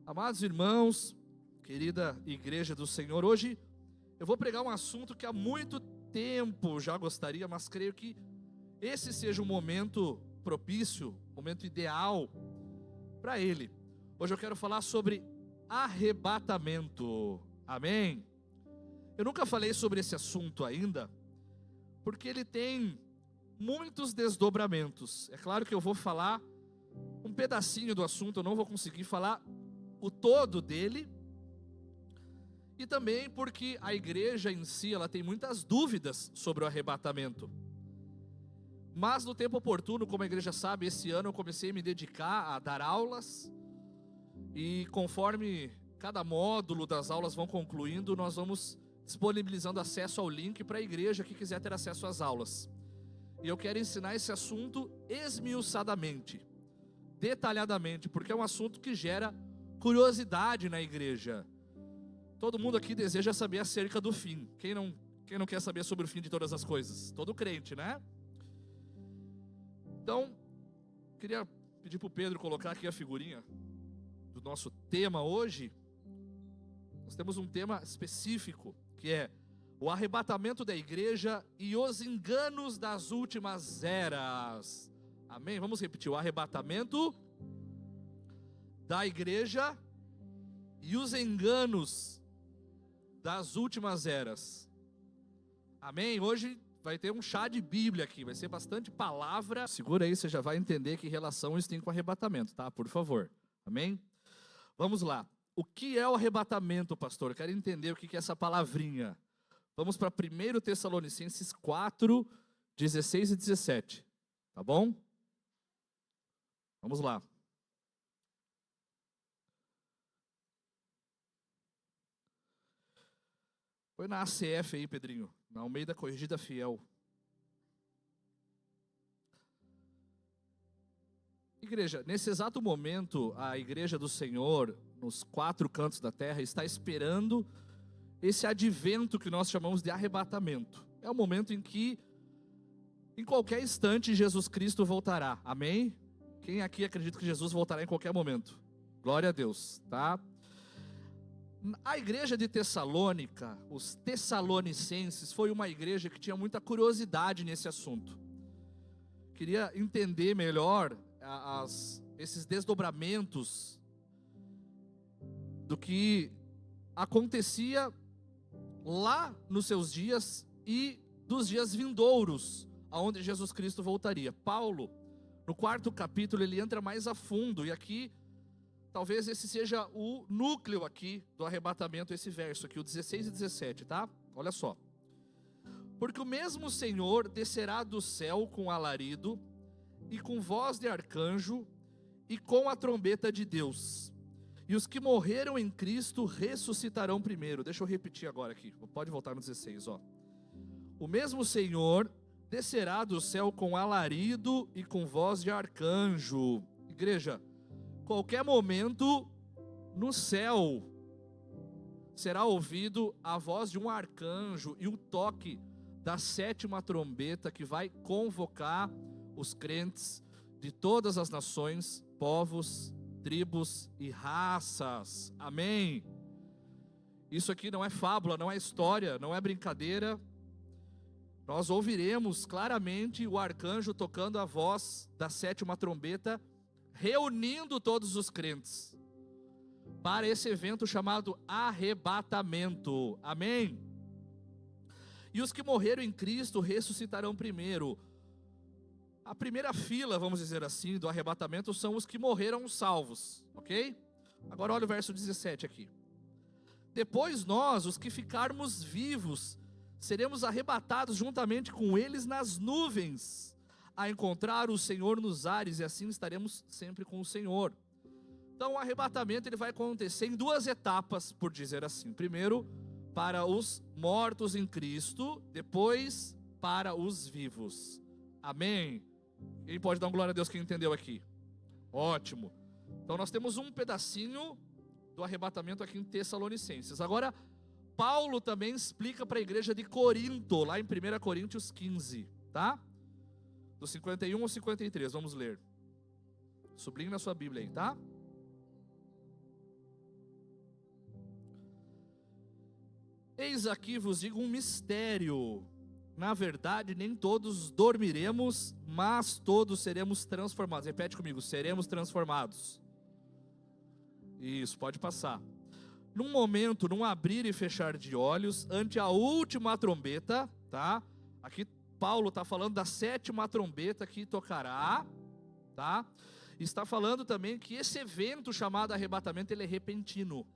Amados irmãos, querida igreja do Senhor, hoje eu vou pregar um assunto que há muito tempo já gostaria, mas creio que esse seja um momento propício, momento ideal para ele. Hoje eu quero falar sobre arrebatamento. Amém? Eu nunca falei sobre esse assunto ainda, porque ele tem muitos desdobramentos. É claro que eu vou falar um pedacinho do assunto, eu não vou conseguir falar o todo dele, e também porque a igreja em si, ela tem muitas dúvidas sobre o arrebatamento. Mas no tempo oportuno, como a igreja sabe, esse ano eu comecei a me dedicar a dar aulas, e conforme cada módulo das aulas vão concluindo, nós vamos disponibilizando acesso ao link para a igreja que quiser ter acesso às aulas. E eu quero ensinar esse assunto esmiuçadamente, detalhadamente, porque é um assunto que gera curiosidade na igreja. Todo mundo aqui deseja saber acerca do fim. Quem não quer saber sobre o fim de todas as coisas? Todo crente, né? Então, queria pedir para o Pedro colocar aqui a figurinha do nosso tema hoje. Nós temos um tema específico, que é o arrebatamento da igreja e os enganos das últimas eras. Amém? Vamos repetir: o arrebatamento da igreja e os enganos das últimas eras. Amém? Hoje vai ter um chá de Bíblia aqui, vai ser bastante palavra. Segura aí, você já vai entender que relação isso tem com arrebatamento, tá? Por favor. Amém? Vamos lá. O que é o arrebatamento, pastor? Eu quero entender o que é essa palavrinha. Vamos para 1 Tessalonicenses 4, 16 e 17. Tá bom? Vamos lá. Põe na ACF aí, Pedrinho. Na Almeida Corrigida Fiel. Igreja, nesse exato momento, a igreja do Senhor, nos 4 cantos da terra, está esperando esse advento que nós chamamos de arrebatamento. É o momento em que, em qualquer instante, Jesus Cristo voltará. Amém? Quem aqui acredita que Jesus voltará em qualquer momento? Glória a Deus, tá? A igreja de Tessalônica, os tessalonicenses, foi uma igreja que tinha muita curiosidade nesse assunto. Queria entender melhor esses desdobramentos do que acontecia lá nos seus dias e dos dias vindouros, aonde Jesus Cristo voltaria. Paulo, no 4º capítulo, ele entra mais a fundo, e aqui talvez esse seja o núcleo aqui do arrebatamento, esse verso aqui, o 16 e 17, tá? Olha só. Porque o mesmo Senhor descerá do céu com alarido, e com voz de arcanjo, e com a trombeta de Deus. E os que morreram em Cristo ressuscitarão primeiro. Deixa eu repetir agora aqui, pode voltar no 16, ó. O mesmo Senhor descerá do céu com alarido e com voz de arcanjo. Igreja, qualquer momento no céu será ouvido a voz de um arcanjo e o toque da 7ª trombeta, que vai convocar os crentes de todas as nações, povos, tribos e raças. Amém? Isso aqui não é fábula, não é história, não é brincadeira. Nós ouviremos claramente o arcanjo tocando a voz da 7ª trombeta, reunindo todos os crentes para esse evento chamado arrebatamento. Amém? E os que morreram em Cristo ressuscitarão primeiro. A primeira fila, vamos dizer assim, do arrebatamento são os que morreram salvos, ok? Agora olha o verso 17 aqui. Depois nós, os que ficarmos vivos, seremos arrebatados juntamente com eles nas nuvens, a encontrar o Senhor nos ares, e assim estaremos sempre com o Senhor. Então o arrebatamento ele vai acontecer em 2 etapas, por dizer assim. Primeiro, para os mortos em Cristo, depois para os vivos. Amém? Quem pode dar uma glória a Deus, quem entendeu aqui? Ótimo. Então nós temos um pedacinho do arrebatamento aqui em Tessalonicenses. Agora, Paulo também explica para a igreja de Corinto, lá em 1 Coríntios 15, tá? Do 51 ao 53, vamos ler. Sublinhe na sua Bíblia aí, tá? Eis aqui vos digo um mistério. Na verdade, nem todos dormiremos, mas todos seremos transformados. Repete comigo, seremos transformados. Isso, pode passar. Num momento, num abrir e fechar de olhos, ante a última trombeta, tá? Aqui Paulo está falando da 7ª trombeta que tocará, tá? Está falando também que esse evento chamado arrebatamento, ele é repentino.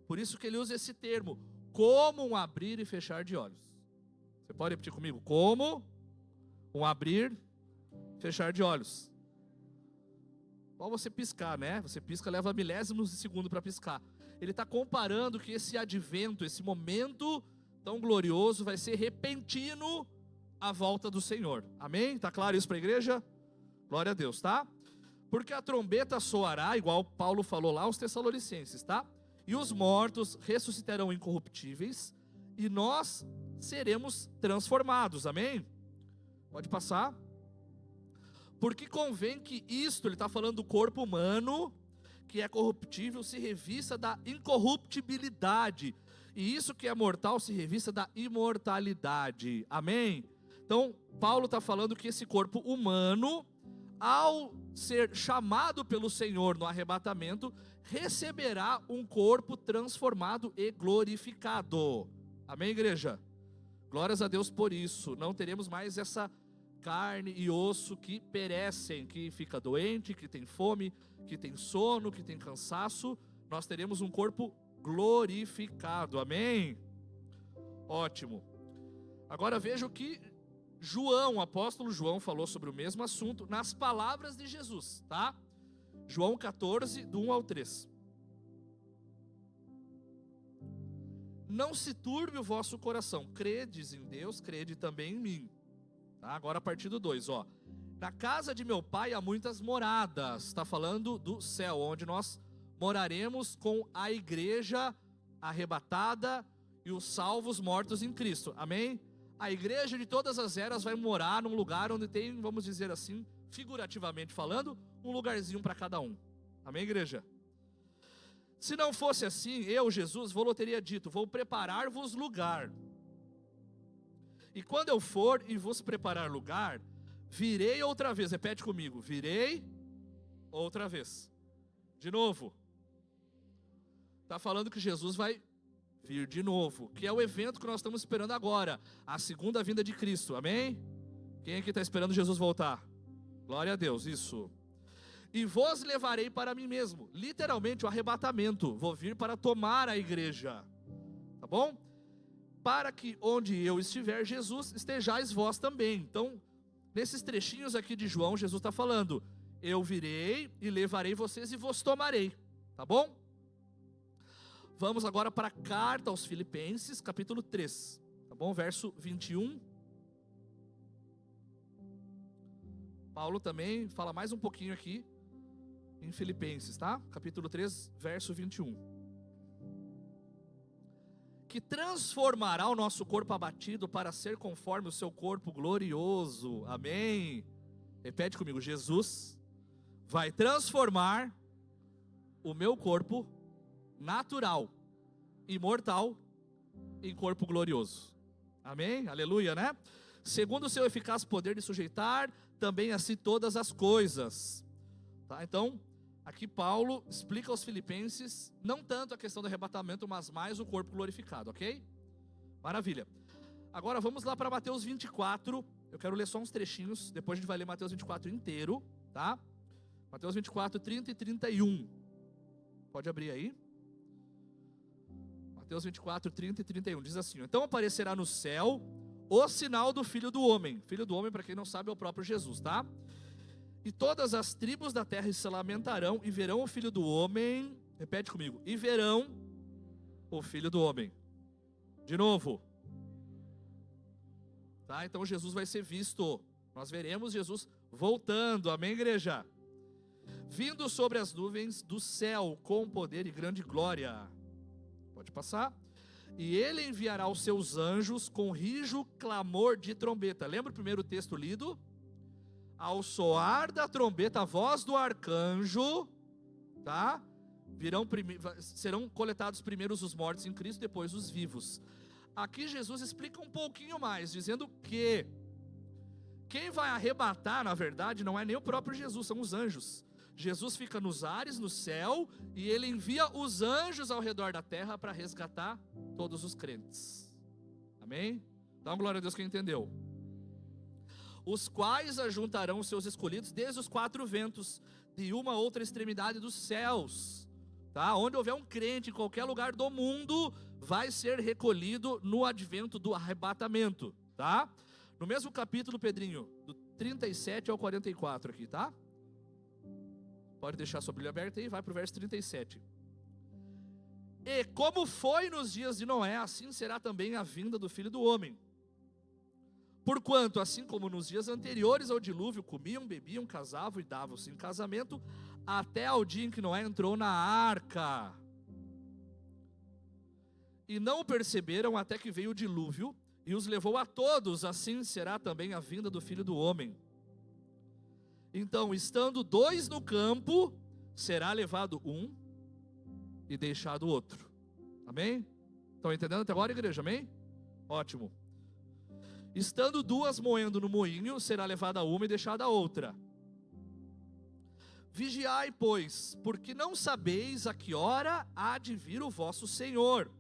Por isso que ele usa esse termo, como um abrir e fechar de olhos. Você pode repetir comigo? Como um abrir e fechar de olhos. Igual você piscar, né? Você pisca, leva milésimos de segundo para piscar. Ele está comparando que esse advento, esse momento tão glorioso, vai ser repentino à volta do Senhor. Amém? Está claro isso para a igreja? Glória a Deus, tá? Porque a trombeta soará, igual Paulo falou lá aos Tessalonicenses, tá? E os mortos ressuscitarão incorruptíveis, e nós seremos transformados, amém? Pode passar. Porque convém que isto, ele está falando do corpo humano, que é corruptível, se revista da incorruptibilidade, e isso que é mortal se revista da imortalidade, amém? Então, Paulo está falando que esse corpo humano, ao ser chamado pelo Senhor no arrebatamento, receberá um corpo transformado e glorificado, amém, igreja? Glórias a Deus por isso. Não teremos mais essa carne e osso que perecem, que fica doente, que tem fome, que tem sono, que tem cansaço. Nós teremos um corpo glorificado, amém? Ótimo. Agora veja o que João, o apóstolo João, falou sobre o mesmo assunto nas palavras de Jesus, tá? João 14, do 1 ao 3. Não se turbe o vosso coração, credes em Deus, crede também em mim. Tá? Agora a partir do 2, ó. Na casa de meu pai há muitas moradas. Está falando do céu, onde nós moraremos com a igreja arrebatada e os salvos mortos em Cristo, amém? A igreja de todas as eras vai morar num lugar onde tem, vamos dizer assim, figurativamente falando, um lugarzinho para cada um, amém, igreja? Se não fosse assim, eu, Jesus, vou teria dito, vou preparar-vos lugar. E quando eu for e vos preparar lugar, virei outra vez. Repete comigo, virei outra vez. De novo. Está falando que Jesus vai vir de novo, que é o evento que nós estamos esperando agora, a segunda vinda de Cristo, amém? Quem aqui está esperando Jesus voltar? Glória a Deus, isso. E vos levarei para mim mesmo, literalmente o arrebatamento, vou vir para tomar a igreja, tá bom? Para que onde eu estiver, Jesus, estejais vós também. Então, nesses trechinhos aqui de João, Jesus está falando, eu virei e levarei vocês e vos tomarei, tá bom? Vamos agora para a carta aos Filipenses, capítulo 3, tá bom? Verso 21. Paulo também fala mais um pouquinho aqui em Filipenses, tá? Capítulo 3, verso 21. Que transformará o nosso corpo abatido para ser conforme o seu corpo glorioso. Amém? Repete comigo, Jesus vai transformar o meu corpo natural e mortal em corpo glorioso. Amém? Aleluia, né? Segundo o seu eficaz poder de sujeitar também a si todas as coisas. Tá? Então, aqui Paulo explica aos filipenses, não tanto a questão do arrebatamento, mas mais o corpo glorificado, ok? Maravilha. Agora vamos lá para Mateus 24, eu quero ler só uns trechinhos, depois a gente vai ler Mateus 24 inteiro, tá? Mateus 24, 30 e 31. Pode abrir aí. Mateus 24, 30 e 31, diz assim, então aparecerá no céu o sinal do Filho do Homem. Filho do Homem, para quem não sabe, é o próprio Jesus, tá? E todas as tribos da terra se lamentarão e verão o Filho do Homem. Repete comigo. E verão o Filho do Homem. De novo. Tá? Então Jesus vai ser visto. Nós veremos Jesus voltando. Amém, igreja? Vindo sobre as nuvens do céu com poder e grande glória. Pode passar. E ele enviará os seus anjos com rijo clamor de trombeta. Lembra o primeiro texto lido? Ao soar da trombeta, a voz do arcanjo, tá? Serão coletados primeiros os mortos em Cristo, depois os vivos. aqui Jesus explica um pouquinho mais, dizendo que quem vai arrebatar, na verdade, não é nem o próprio Jesus, são os anjos. Jesus fica nos ares, no céu, e ele envia os anjos ao redor da terra para resgatar todos os crentes. Amém? Então, glória a Deus, quem entendeu. Os quais ajuntarão os seus escolhidos desde os 4 ventos, de uma ou outra extremidade dos céus. Tá? Onde houver um crente em qualquer lugar do mundo, vai ser recolhido no advento do arrebatamento. Tá? No mesmo capítulo, Pedrinho, do 37 ao 44 aqui, tá? Pode deixar sua Bíblia aberta aí, vai para o verso 37. E como foi nos dias de Noé, assim será também a vinda do Filho do Homem. Porquanto, assim como nos dias anteriores ao dilúvio, comiam, bebiam, casavam e davam-se em casamento, até ao dia em que Noé entrou na arca. E não o perceberam até que veio o dilúvio, e os levou a todos, assim será também a vinda do Filho do Homem. Então, estando 2 no campo, será levado um e deixado o outro. Amém? Estão entendendo até agora, igreja? Amém? Ótimo. Estando 2 moendo no moinho, será levada uma e deixada a outra. Vigiai, pois, porque não sabeis a que hora há de vir o vosso Senhor.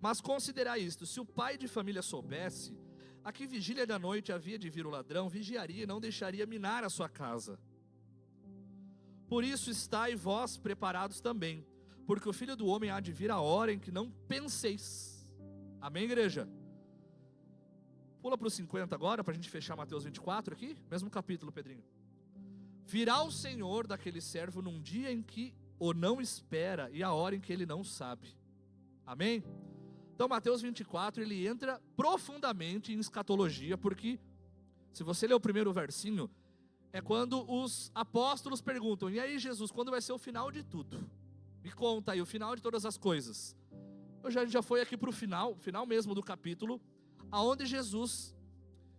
Mas considerai isto: se o pai de família soubesse a que vigília da noite havia de vir o ladrão, vigiaria e não deixaria minar a sua casa. Por isso estai vós preparados também, porque o Filho do Homem há de vir a hora em que não penseis. Amém, igreja? Pula para os 50 agora, para a gente fechar Mateus 24 aqui, mesmo capítulo, Pedrinho. Virá o Senhor daquele servo num dia em que o não espera e a hora em que ele não sabe. Amém? Então Mateus 24, ele entra profundamente em escatologia, porque se você ler o primeiro versinho, é quando os apóstolos perguntam: e aí Jesus, quando vai ser o final de tudo? Me conta aí, o final de todas as coisas. A gente já foi aqui para o final mesmo do capítulo, aonde Jesus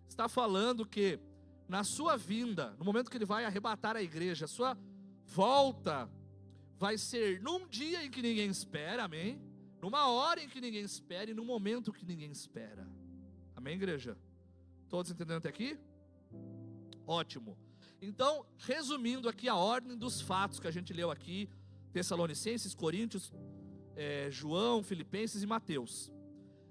está falando que na sua vinda, no momento que ele vai arrebatar a igreja, a sua volta vai ser num dia em que ninguém espera, amém? Numa hora em que ninguém espera e num momento que ninguém espera. Amém, igreja? Todos entendendo até aqui? Ótimo. Então, resumindo aqui a ordem dos fatos que a gente leu aqui, Tessalonicenses, Coríntios, João, Filipenses e Mateus.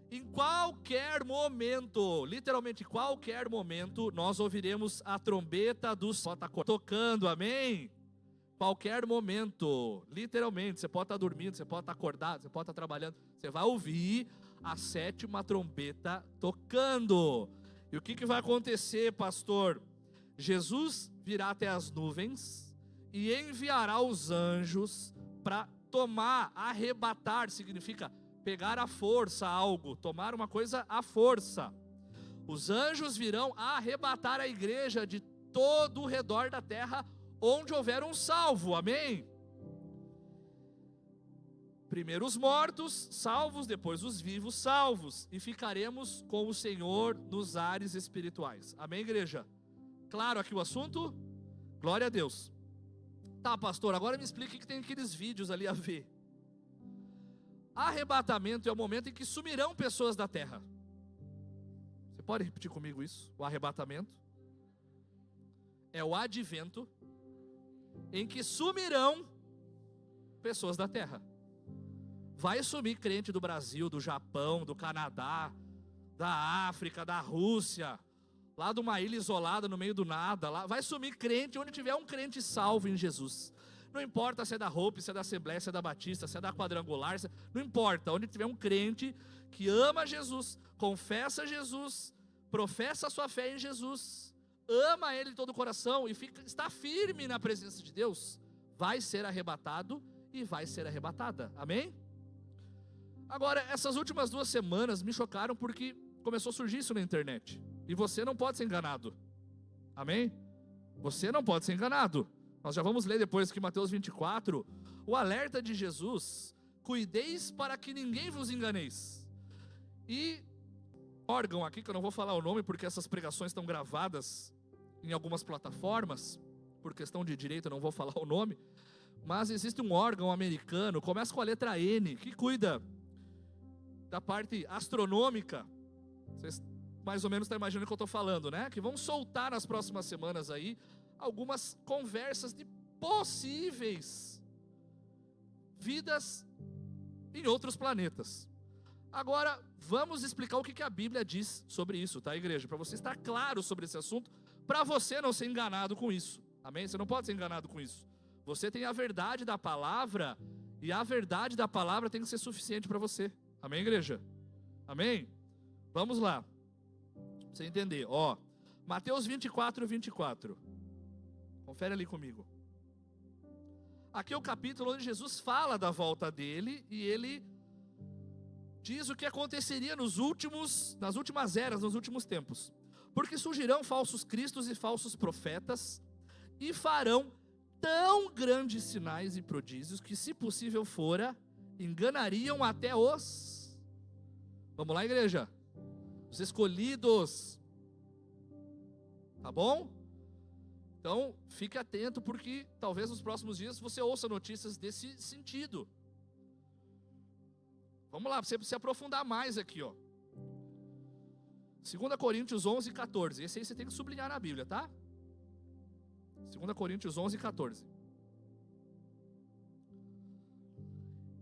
Em qualquer momento, literalmente qualquer momento, nós ouviremos a trombeta dos tocando, amém? Qualquer momento, literalmente, você pode estar dormindo, você pode estar acordado, você pode estar trabalhando, você vai ouvir a 7ª trombeta tocando. E o que vai acontecer, pastor? Jesus virá até as nuvens e enviará os anjos para tomar, arrebatar, significa pegar à força algo, tomar uma coisa à força. Os anjos virão arrebatar a igreja de todo o redor da terra, onde houver um salvo, amém? Primeiro os mortos salvos, depois os vivos salvos, e ficaremos com o Senhor nos ares espirituais, amém, igreja? Claro aqui o assunto? Glória a Deus. Tá, pastor, agora me explica o que tem aqueles vídeos ali a ver. Arrebatamento é o momento em que sumirão pessoas da terra. Você pode repetir comigo isso? O arrebatamento é o advento em que sumirão pessoas da terra. Vai sumir crente do Brasil, do Japão, do Canadá, da África, da Rússia, lá de uma ilha isolada no meio do nada. Lá vai sumir crente onde tiver um crente salvo em Jesus. Não importa se é da Hope, se é da Assembleia, se é da Batista, se é da Quadrangular, não importa. Onde tiver um crente que ama Jesus, confessa Jesus, professa a sua fé em Jesus, ama Ele de todo o coração e está firme na presença de Deus, vai ser arrebatado e vai ser arrebatada. Amém? Agora, essas últimas 2 semanas me chocaram porque começou a surgir isso na internet. E você não pode ser enganado. Amém? Você não pode ser enganado. Nós já vamos ler depois que Mateus 24, o alerta de Jesus: cuideis para que ninguém vos enganeis. E órgão aqui, que eu não vou falar o nome porque essas pregações estão gravadas em algumas plataformas, por questão de direito eu não vou falar o nome, mas existe um órgão americano, começa com a letra N, que cuida da parte astronômica, vocês mais ou menos estão imaginando o que eu estou falando, né? Que vão soltar nas próximas semanas aí algumas conversas de possíveis vidas em outros planetas. Agora, vamos explicar o que a Bíblia diz sobre isso, tá, igreja? Para você estar claro sobre esse assunto, para você não ser enganado com isso, amém? Você não pode ser enganado com isso. Você tem a verdade da palavra, e a verdade da palavra tem que ser suficiente para você, amém, igreja? Amém? Vamos lá, pra você entender, ó, Mateus 24. Confere ali comigo. Aqui é o capítulo onde Jesus fala da volta dele, e ele diz o que aconteceria nas últimas eras, nos últimos tempos. Porque surgirão falsos cristos e falsos profetas, e farão tão grandes sinais e prodígios, que se possível fora, enganariam até os... Vamos lá, igreja? Os escolhidos. Tá bom? Então, fique atento, porque talvez nos próximos dias você ouça notícias desse sentido. Vamos lá, para você se aprofundar mais aqui, ó. 2 Coríntios 11:14. Esse aí você tem que sublinhar na Bíblia, tá? 2 Coríntios 11:14.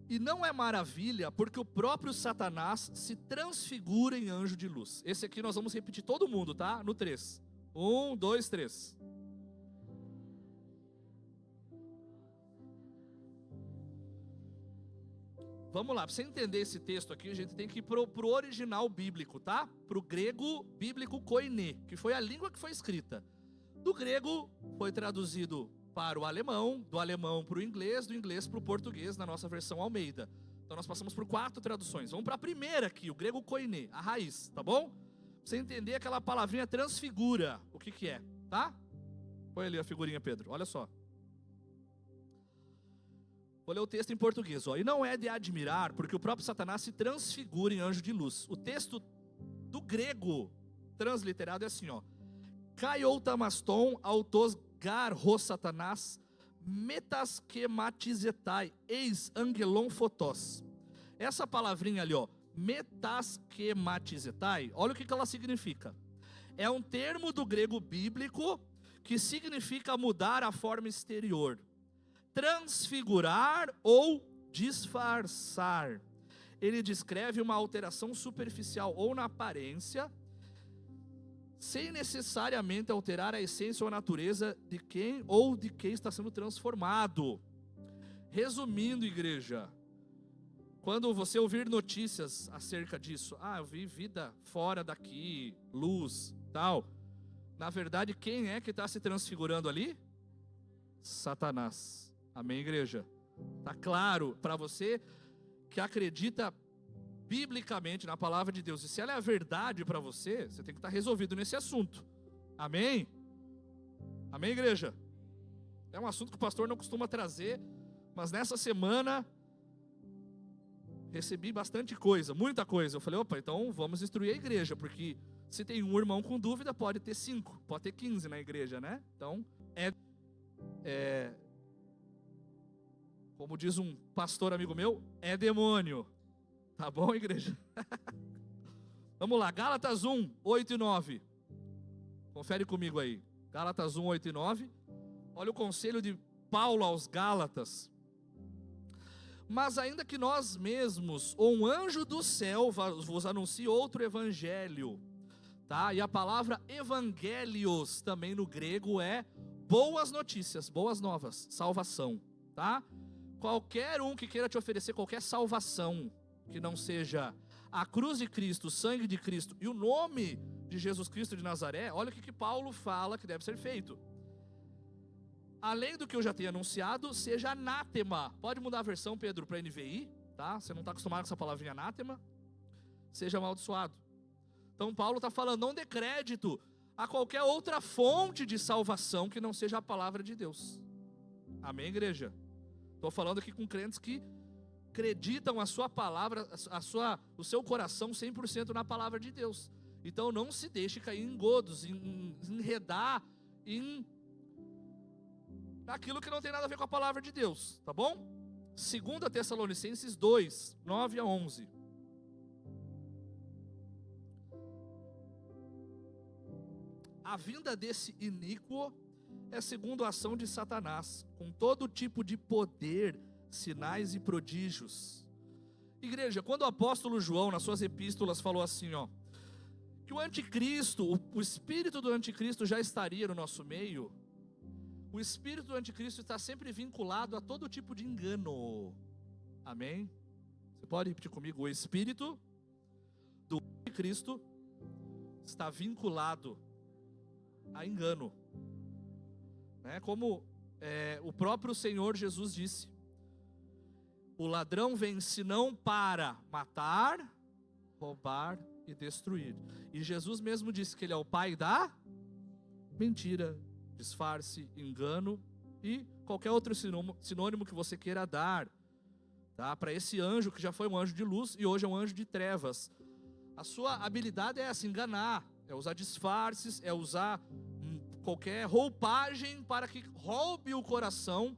E não é maravilha, porque o próprio Satanás se transfigura em anjo de luz. Esse aqui nós vamos repetir todo mundo, tá? No 3. 1, 2, 3. Vamos lá, para você entender esse texto aqui, a gente tem que ir para o original bíblico, tá? Para o grego bíblico koiné, que foi a língua que foi escrita. Do grego foi traduzido para o alemão, do alemão para o inglês, do inglês para o português, na nossa versão Almeida. Então nós passamos por 4 traduções. Vamos para a primeira aqui, o grego koiné, a raiz, tá bom? Pra você entender aquela palavrinha transfigura, o que é, tá? Põe ali a figurinha, Pedro, olha só. Vou ler o texto em português, ó. E não é de admirar, porque o próprio Satanás se transfigura em anjo de luz. O texto do grego transliterado é assim, ó. Kaioutamaston autos garro Satanás metaschematizetai eis angelon photos. Essa palavrinha ali, ó, metaschematizetai, olha o que ela significa. É um termo do grego bíblico que significa mudar a forma exterior, transfigurar ou disfarçar. Ele descreve uma alteração superficial ou na aparência, sem necessariamente alterar a essência ou a natureza de quem ou de quem está sendo transformado. Resumindo, igreja, quando você ouvir notícias acerca disso, eu vi vida fora daqui, luz, tal, na verdade, quem é que está se transfigurando ali? Satanás. Amém, igreja? Está claro para você que acredita biblicamente na palavra de Deus, e se ela é a verdade para você, você tem que estar resolvido nesse assunto. Amém? Amém, igreja? É um assunto que o pastor não costuma trazer, mas nessa semana recebi bastante coisa, muita coisa. Eu falei, opa, então vamos instruir a igreja, porque se tem um irmão com dúvida, pode ter 5, pode ter 15 na igreja, né? Então, como diz um pastor amigo meu, é demônio. Tá bom, igreja? Vamos lá, Gálatas 1, 8 e 9. Confere comigo aí. Gálatas 1, 8 e 9. Olha o conselho de Paulo aos Gálatas. Mas ainda que nós mesmos, ou um anjo do céu, vos anuncie outro evangelho, tá? E a palavra evangelios também no grego é boas notícias, boas novas, salvação, tá? Qualquer um que queira te oferecer qualquer salvação que não seja a cruz de Cristo, o sangue de Cristo e o nome de Jesus Cristo de Nazaré, olha o que Paulo fala que deve ser feito. Além do que eu já tenho anunciado, seja anátema. Pode mudar a versão, Pedro, para NVI, tá? Você não está acostumado com essa palavrinha anátema. Seja amaldiçoado. Então Paulo está falando, não dê crédito a qualquer outra fonte de salvação que não seja a palavra de Deus. Amém, igreja? Estou falando aqui com crentes que acreditam a sua palavra, o seu coração 100% na palavra de Deus. Então não se deixe cair em engodos, em enredar, naquilo que não tem nada a ver com a palavra de Deus, tá bom? 2 Tessalonicenses 2, 9 a 11. A vinda desse iníquo é segundo a ação de Satanás, com todo tipo de poder, sinais e prodígios. Igreja, quando o apóstolo João, nas suas epístolas, falou assim, que o anticristo, o espírito do anticristo já estaria no nosso meio, o espírito do anticristo está sempre vinculado a todo tipo de engano. Amém? Você pode repetir comigo? O espírito do anticristo está vinculado a engano. Como o próprio Senhor Jesus disse: o ladrão vem senão para matar, roubar e destruir. E Jesus mesmo disse que ele é o pai da mentira, disfarce, engano e qualquer outro sinônimo que você queira dar, tá? Para esse anjo que já foi um anjo de luz e hoje é um anjo de trevas. A sua habilidade é essa, enganar, é usar disfarces, é usar qualquer roupagem para que roube o coração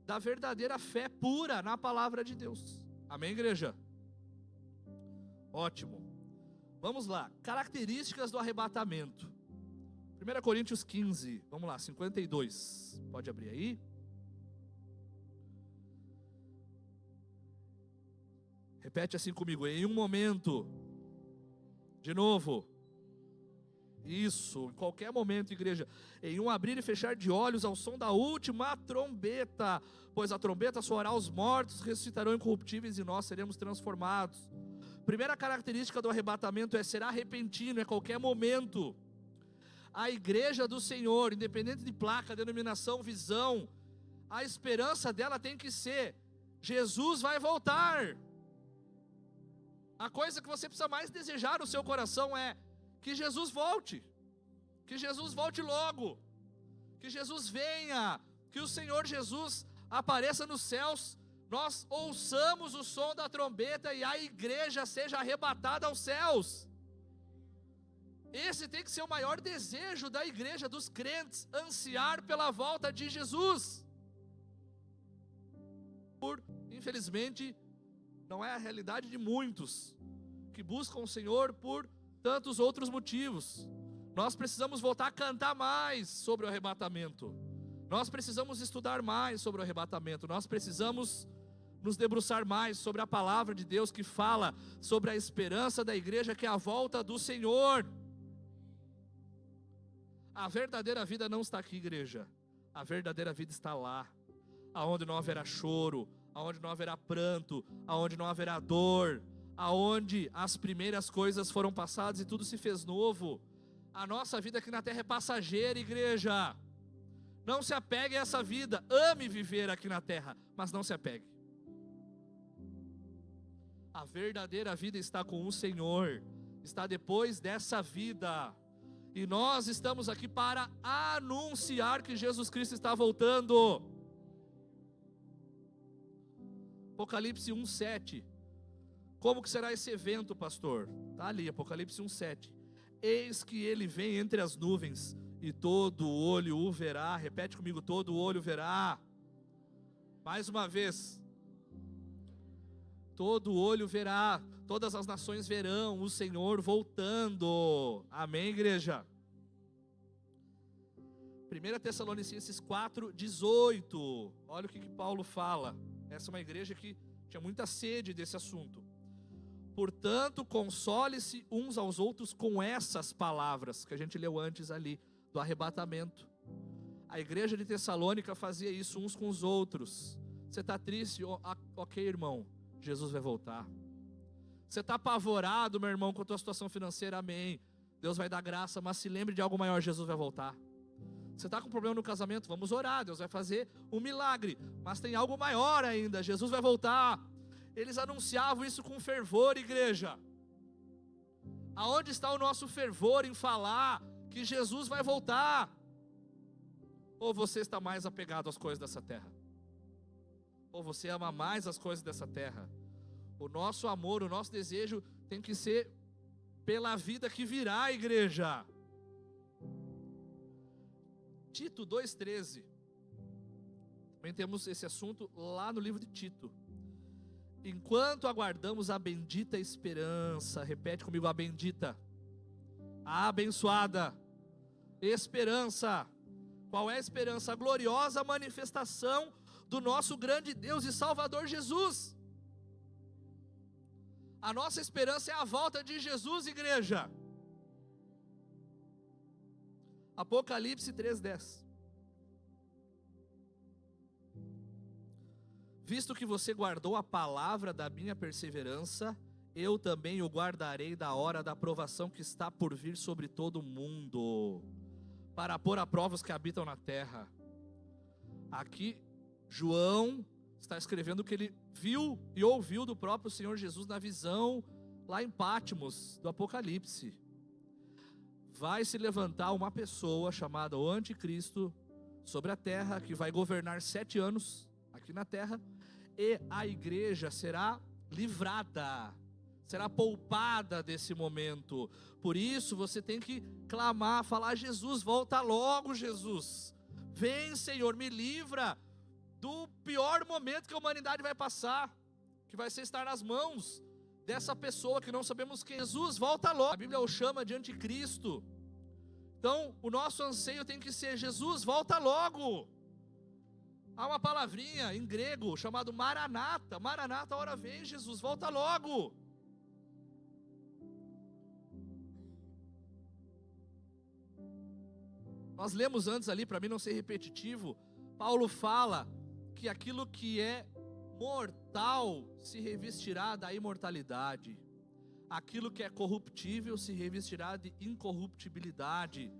da verdadeira fé pura na palavra de Deus. Amém, igreja? Ótimo. Vamos lá, características do arrebatamento. 1 Coríntios 15, vamos lá, 52. Pode abrir aí. Repete assim comigo: em um momento. De novo. Isso, em qualquer momento, igreja. Em um abrir e fechar de olhos ao som da última trombeta. Pois a trombeta soará, os mortos ressuscitarão incorruptíveis e nós seremos transformados. Primeira característica do arrebatamento será repentino, é qualquer momento. A igreja do Senhor, independente de placa, denominação, visão, a esperança dela tem que ser: Jesus vai voltar. A coisa que você precisa mais desejar no seu coração é que Jesus volte logo, que Jesus venha, que o Senhor Jesus apareça nos céus, nós ouçamos o som da trombeta e a igreja seja arrebatada aos céus. Esse tem que ser o maior desejo da igreja, dos crentes, ansiar pela volta de Jesus. Infelizmente, não é a realidade de muitos que buscam o Senhor por tantos outros motivos. Nós precisamos voltar a cantar mais sobre o arrebatamento. Nós precisamos estudar mais sobre o arrebatamento. Nós precisamos nos debruçar mais sobre a palavra de Deus que fala sobre a esperança da igreja, que é a volta do Senhor. A verdadeira vida não está aqui, igreja. A verdadeira vida está lá, aonde não haverá choro, aonde não haverá pranto, aonde não haverá dor, aonde as primeiras coisas foram passadas e tudo se fez novo. A nossa vida aqui na terra é passageira, igreja. Não se apegue a essa vida. Ame viver aqui na terra, mas não se apegue. A verdadeira vida está com o Senhor, está depois dessa vida. E nós estamos aqui para anunciar que Jesus Cristo está voltando. Apocalipse 1:7. Como que será esse evento, pastor? Está ali, Apocalipse 1:7. Eis que ele vem entre as nuvens, e todo olho o verá. Repete comigo: todo olho verá. Mais uma vez. Todo olho verá, todas as nações verão o Senhor voltando. Amém, igreja? 1 Tessalonicenses 4:18. Olha o que Paulo fala. Essa é uma igreja que tinha muita sede desse assunto. Portanto, console-se uns aos outros com essas palavras que a gente leu antes ali, do arrebatamento. A igreja de Tessalônica fazia isso uns com os outros. Você está triste? Ok, irmão, Jesus vai voltar. Você está apavorado, meu irmão, com a tua situação financeira? Amém, Deus vai dar graça, mas se lembre de algo maior, Jesus vai voltar. Você está com problema no casamento? Vamos orar, Deus vai fazer um milagre, mas tem algo maior ainda, Jesus vai voltar. Eles anunciavam isso com fervor, igreja. Aonde está o nosso fervor em falar que Jesus vai voltar? Ou você está mais apegado às coisas dessa terra? Ou você ama mais as coisas dessa terra? O nosso amor, o nosso desejo tem que ser pela vida que virá, igreja. Tito 2:13. Também temos esse assunto lá no livro de Tito. Enquanto aguardamos a bendita esperança, repete comigo: a bendita, a abençoada Esperança. Qual é a esperança? A gloriosa manifestação do nosso grande Deus e Salvador Jesus. A nossa esperança é a volta de Jesus, igreja. Apocalipse 3:10. Visto que você guardou a palavra da minha perseverança, eu também o guardarei da hora da provação que está por vir sobre todo o mundo, para pôr à prova os que habitam na terra. Aqui, João está escrevendo o que ele viu e ouviu do próprio Senhor Jesus na visão, lá em Pátimos, do Apocalipse. Vai se levantar uma pessoa chamada o Anticristo sobre a terra, que vai governar 7 anos aqui na terra, e a igreja será livrada, será poupada desse momento. Por isso você tem que clamar, falar: Jesus, volta logo, Jesus. Vem, Senhor, me livra do pior momento que a humanidade vai passar, que vai ser estar nas mãos dessa pessoa que não sabemos quem. Jesus, volta logo. A Bíblia o chama de anticristo. Então, o nosso anseio tem que ser: Jesus, volta logo. Há uma palavrinha em grego chamado Maranata. Maranata, a hora vem, Jesus, volta logo. Nós lemos antes ali, para mim não ser repetitivo, Paulo fala que aquilo que é mortal se revestirá da imortalidade, aquilo que é corruptível se revestirá de incorruptibilidade.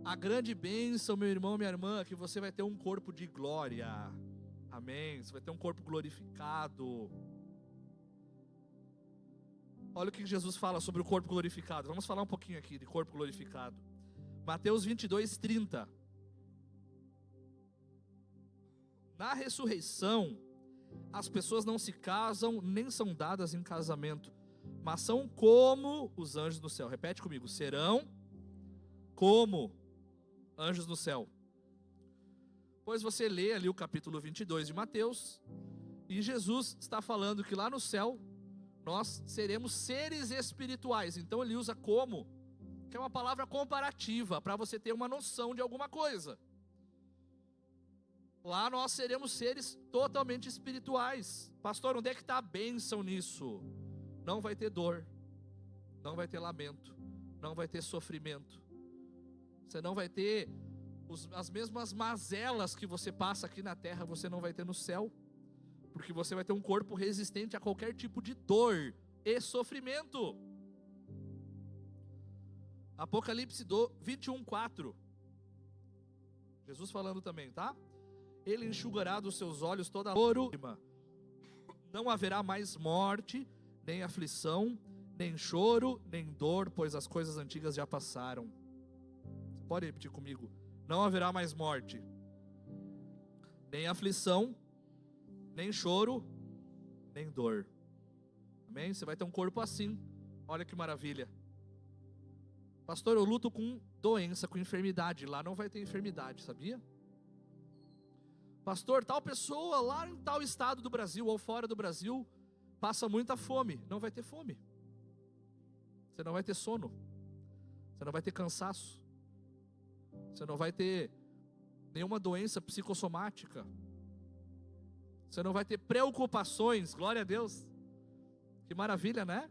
A grande bênção, meu irmão, minha irmã, é que você vai ter um corpo de glória, amém? Você vai ter um corpo glorificado. Olha o que Jesus fala sobre o corpo glorificado. Vamos falar um pouquinho aqui de corpo glorificado. Mateus 22:30. Na ressurreição, as pessoas não se casam nem são dadas em casamento, mas são como os anjos do céu. Repete comigo: serão como anjos do céu. Pois você lê ali o capítulo 22 de Mateus, e Jesus está falando que lá no céu nós seremos seres espirituais. Então ele usa como, que é uma palavra comparativa, para você ter uma noção de alguma coisa. Lá nós seremos seres totalmente espirituais. Pastor, onde é que está a bênção nisso? Não vai ter dor, não vai ter lamento, não vai ter sofrimento. Você não vai ter as mesmas mazelas que você passa aqui na terra, você não vai ter no céu. Porque você vai ter um corpo resistente a qualquer tipo de dor e sofrimento. Apocalipse 21:4. Jesus falando também, tá? Ele enxugará dos seus olhos toda a lágrima. Não haverá mais morte, nem aflição, nem choro, nem dor, pois as coisas antigas já passaram. Você pode repetir comigo? Não haverá mais morte, nem aflição, nem choro, nem dor. Amém? Você vai ter um corpo assim. Olha que maravilha. Pastor, eu luto com doença, com enfermidade. Lá não vai ter enfermidade, sabia? Pastor, tal pessoa lá em tal estado do Brasil ou fora do Brasil passa muita fome. Não vai ter fome. Você não vai ter sono. Você não vai ter cansaço. Você não vai ter nenhuma doença psicossomática. Você não vai ter preocupações. Glória a Deus. Que maravilha, né?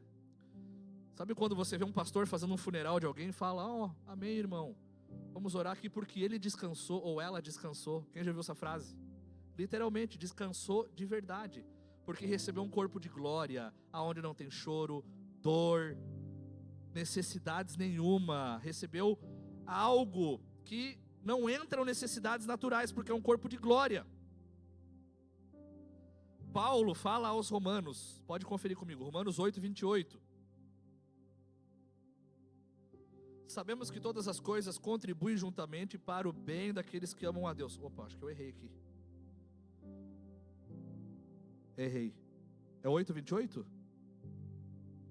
Sabe quando você vê um pastor fazendo um funeral de alguém e fala: ó, amém, irmão, vamos orar aqui porque ele descansou ou ela descansou. Quem já viu essa frase? Literalmente, descansou de verdade, porque recebeu um corpo de glória, aonde não tem choro, dor, necessidades nenhuma. Recebeu algo que não entram necessidades naturais, porque é um corpo de glória. Paulo fala aos Romanos, pode conferir comigo, Romanos 8:28. Sabemos que todas as coisas contribuem juntamente para o bem daqueles que amam a Deus. Opa, acho que eu errei aqui. Errei. É 8:28?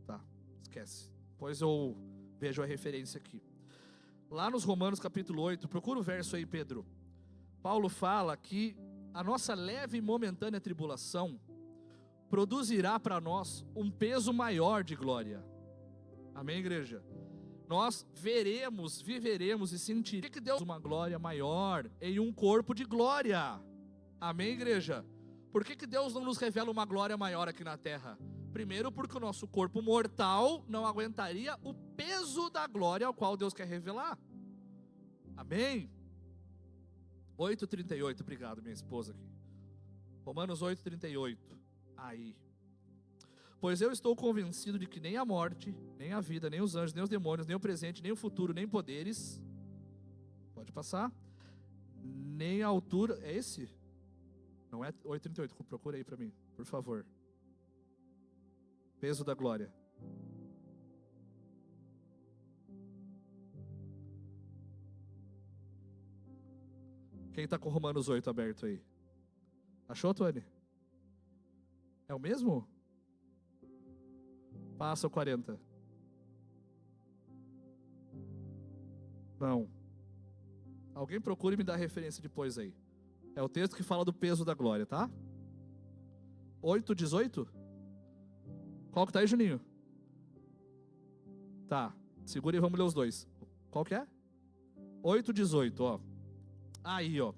Tá, esquece. Depois eu vejo a referência aqui. Lá nos Romanos capítulo 8, procura o verso aí, Pedro. Paulo fala que a nossa leve e momentânea tribulação produzirá para nós um peso maior de glória. Amém, igreja? nós veremos, viveremos e sentiremos. Por que Deus uma glória maior em um corpo de glória? Amém, igreja? Por que Deus não nos revela uma glória maior aqui na terra? Primeiro, porque o nosso corpo mortal não aguentaria o peso da glória ao qual Deus quer revelar. Amém? 8:38, obrigado, minha esposa aqui. Romanos 8:38. Aí. Pois eu estou convencido de que nem a morte, nem a vida, nem os anjos, nem os demônios, nem o presente, nem o futuro, nem poderes. Pode passar. Nem a altura. É esse? Não é 8:38. Procura aí para mim, por favor. Peso da glória. Quem está com Romanos 8 aberto aí? Achou, Tony? É o mesmo? Passa o 40. Não. Alguém procure me dar referência depois aí. É o texto que fala do peso da glória, tá? 8:18? Qual que tá aí, Juninho? Tá, segura e vamos ler os dois. Qual que é? 8:18, ó. Aí, ó.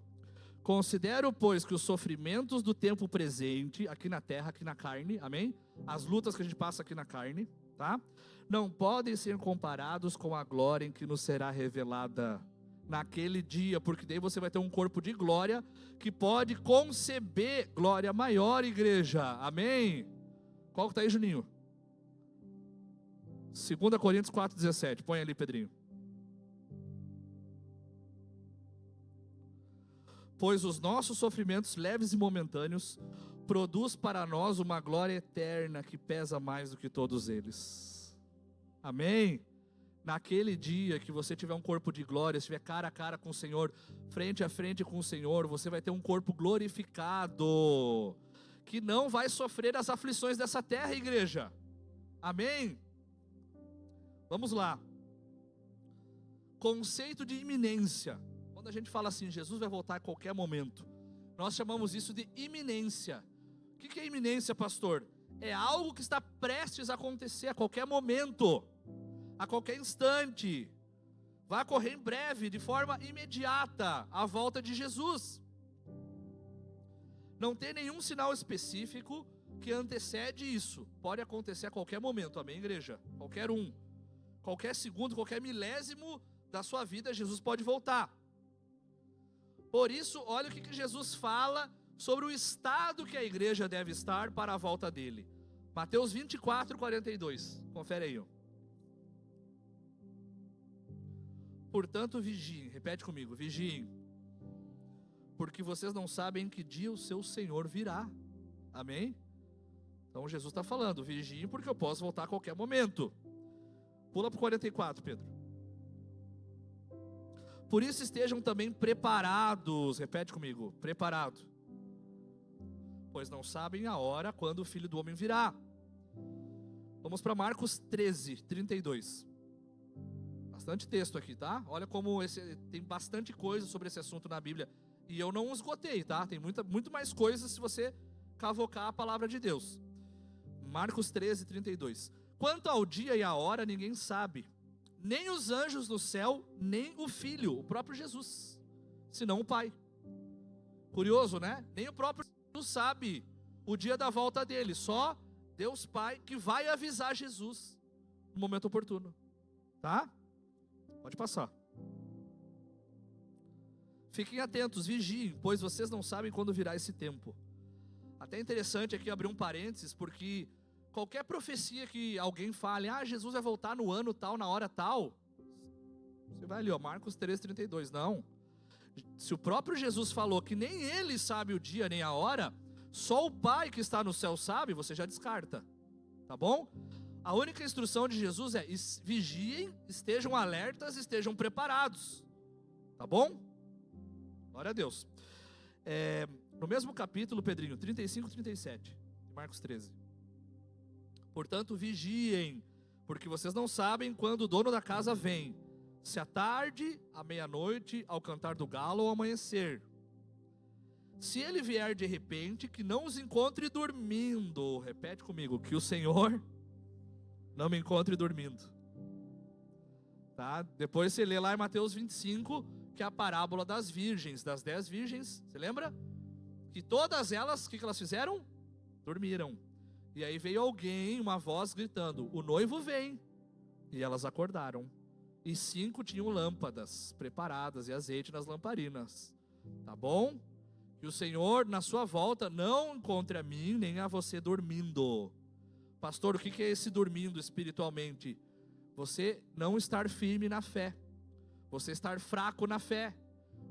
Considero, pois, que os sofrimentos do tempo presente, aqui na terra, aqui na carne, amém? As lutas que a gente passa aqui na carne, tá? Não podem ser comparados com a glória em que nos será revelada naquele dia, porque daí você vai ter um corpo de glória que pode conceber glória maior, igreja, amém? Qual que tá aí, Juninho? 2 Coríntios 4:17, põe ali, Pedrinho. Pois os nossos sofrimentos leves e momentâneos produz para nós uma glória eterna que pesa mais do que todos eles. Amém? Naquele dia que você tiver um corpo de glória, estiver cara a cara com o Senhor, frente a frente com o Senhor, você vai ter um corpo glorificado, que não vai sofrer as aflições dessa terra, igreja. Amém? Vamos lá. Conceito de iminência. Quando a gente fala assim, Jesus vai voltar a qualquer momento, nós chamamos isso de iminência. O que é iminência, pastor? É algo que está prestes a acontecer a qualquer momento, a qualquer instante. Vai ocorrer em breve, de forma imediata, a volta de Jesus. Não tem nenhum sinal específico que antecede isso. Pode acontecer a qualquer momento, amém, igreja? Qualquer um. Qualquer segundo, qualquer milésimo da sua vida, Jesus pode voltar. Por isso, olha o que Jesus fala sobre o estado que a igreja deve estar para a volta dele. Mateus 24:42. Confere aí. Portanto, vigiem. Repete comigo, vigiem. Porque vocês não sabem que dia o seu Senhor virá. Amém? Então Jesus está falando, vigiem porque eu posso voltar a qualquer momento. Pula para o 44, Pedro. Por isso estejam também preparados. Repete comigo, preparado. Pois não sabem a hora quando o Filho do Homem virá. Vamos para Marcos 13:32. Bastante texto aqui, tá? Olha como tem bastante coisa sobre esse assunto na Bíblia. E eu não esgotei, tá? Tem muito mais coisas se você cavocar a palavra de Deus. Marcos 13:32. Quanto ao dia e a hora, ninguém sabe. Nem os anjos no céu, nem o Filho, o próprio Jesus, senão o Pai. Curioso, né? Nem o próprio Jesus sabe o dia da volta dele, só Deus Pai que vai avisar Jesus no momento oportuno. Tá? Pode passar. Fiquem atentos, vigiem, pois vocês não sabem quando virá esse tempo. Até interessante aqui abrir um parênteses, porque qualquer profecia que alguém fale, Jesus vai voltar no ano tal, na hora tal, você vai ali, ó, Marcos 13:32, não. Se o próprio Jesus falou que nem ele sabe o dia nem a hora, só o Pai que está no céu sabe, você já descarta, tá bom? A única instrução de Jesus é, vigiem, estejam alertas, estejam preparados, tá bom? Glória a Deus. No mesmo capítulo, Pedrinho, 35:37, Marcos 13. Portanto, vigiem, porque vocês não sabem quando o dono da casa vem, se à tarde, à meia-noite, ao cantar do galo ou ao amanhecer. Se ele vier de repente, que não os encontre dormindo. Repete comigo, que o Senhor não me encontre dormindo. Tá? Depois você lê lá em Mateus 25, que é a parábola das virgens, das 10 virgens, você lembra? Que todas elas, o que elas fizeram? Dormiram. E aí veio alguém, uma voz gritando, o noivo vem. E elas acordaram. E 5 tinham lâmpadas preparadas e azeite nas lamparinas. Tá bom? Que o Senhor, na sua volta, não encontre a mim nem a você dormindo. Pastor, o que é esse dormindo espiritualmente? Você não estar firme na fé. Você estar fraco na fé.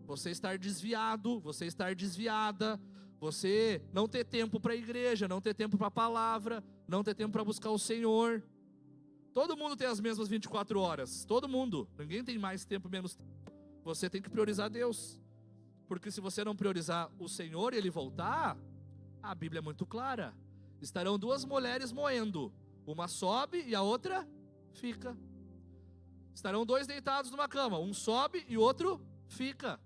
Você estar desviado, você estar desviada. Você não ter tempo para a igreja, não ter tempo para a palavra, não ter tempo para buscar o Senhor. Todo mundo tem as mesmas 24 horas. Todo mundo. Ninguém tem mais tempo, menos tempo. Você tem que priorizar Deus. Porque se você não priorizar o Senhor e Ele voltar, a Bíblia é muito clara. Estarão 2 mulheres moendo. Uma sobe e a outra fica. Estarão 2 deitados numa cama. Um sobe e o outro fica.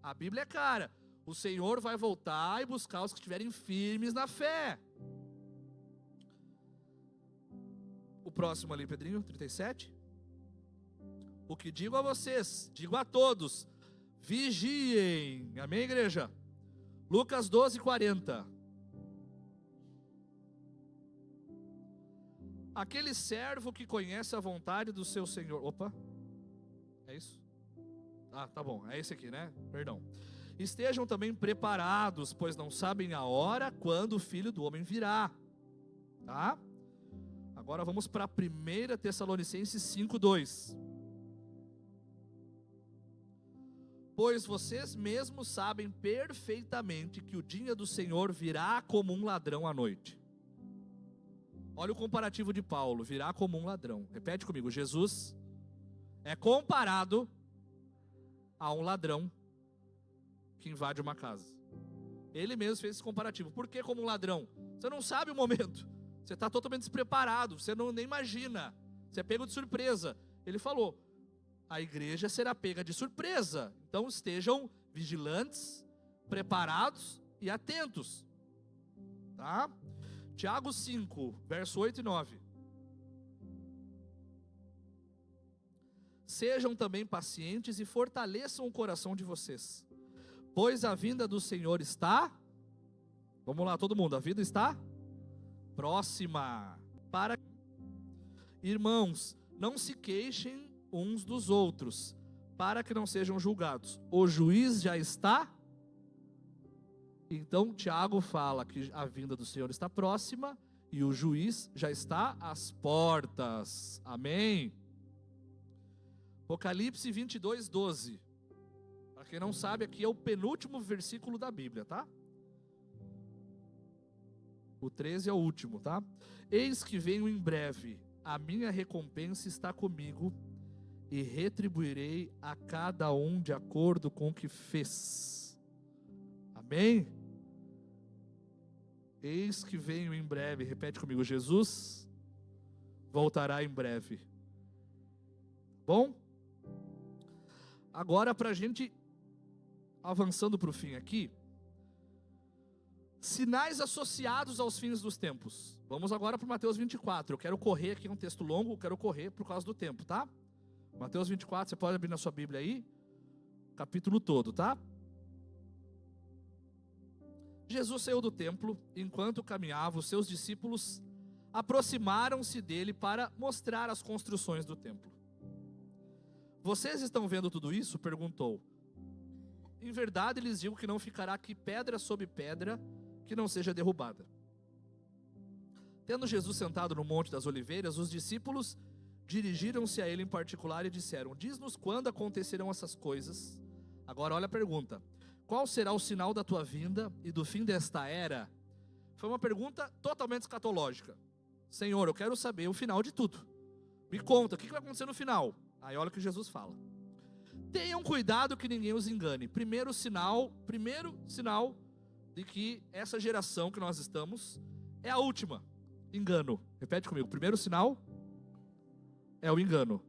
A Bíblia é clara. O Senhor vai voltar e buscar os que estiverem firmes na fé. O próximo ali, Pedrinho, 37. O que digo a vocês, digo a todos, vigiem. Amém, igreja? Lucas 12, 40. Aquele servo que conhece a vontade do seu Senhor. Opa, é isso? Ah, tá bom, é esse aqui, né? Perdão. Estejam também preparados, pois não sabem a hora quando o Filho do Homem virá. Tá? Agora vamos para 1 Tessalonicenses 5:2. Pois vocês mesmos sabem perfeitamente que o dia do Senhor virá como um ladrão à noite. Olha o comparativo de Paulo, virá como um ladrão. Repete comigo, Jesus é comparado a um ladrão que invade uma casa. Ele mesmo fez esse comparativo. Por que como um ladrão? Você não sabe o momento. Você está totalmente despreparado. Você nem imagina. Você é pego de surpresa. Ele falou, a igreja será pega de surpresa. Então estejam vigilantes, preparados e atentos. Tá? Tiago 5, verso 8 e 9. Sejam também pacientes e fortaleçam o coração de vocês, pois a vinda do Senhor está, vamos lá todo mundo, a vida está próxima. Irmãos, não se queixem uns dos outros, para que não sejam julgados. O juiz já está. Então Tiago fala que a vinda do Senhor está próxima e o juiz já está às portas. Amém? Apocalipse 22, 12. Para quem não sabe, aqui é o penúltimo versículo da Bíblia, tá? O 13 é o último, tá? Eis que venho em breve, a minha recompensa está comigo e retribuirei a cada um de acordo com o que fez. Amém? Eis que venho em breve, repete comigo, Jesus voltará em breve. Bom? Agora, para a gente avançando para o fim aqui, sinais associados aos fins dos tempos. Vamos agora para Mateus 24. Eu quero correr aqui, é um texto longo, eu quero correr por causa do tempo, tá? Mateus 24, você pode abrir na sua Bíblia aí, capítulo todo, tá? Jesus saiu do templo, enquanto caminhava, os seus discípulos aproximaram-se dele para mostrar as construções do templo. Vocês estão vendo tudo isso? Perguntou. Em verdade lhes digo que não ficará aqui pedra sobre pedra que não seja derrubada. Tendo Jesus sentado no Monte das Oliveiras, os discípulos dirigiram-se a ele em particular e disseram, diz-nos quando acontecerão essas coisas. Agora olha a pergunta. Qual será o sinal da tua vinda e do fim desta era? Foi uma pergunta totalmente escatológica. Senhor, eu quero saber o final de tudo. Me conta, o que vai acontecer no final? Aí olha o que Jesus fala. Tenham cuidado que ninguém os engane. Primeiro sinal de que essa geração que nós estamos é a última. Engano. Repete comigo. Primeiro sinal é o engano.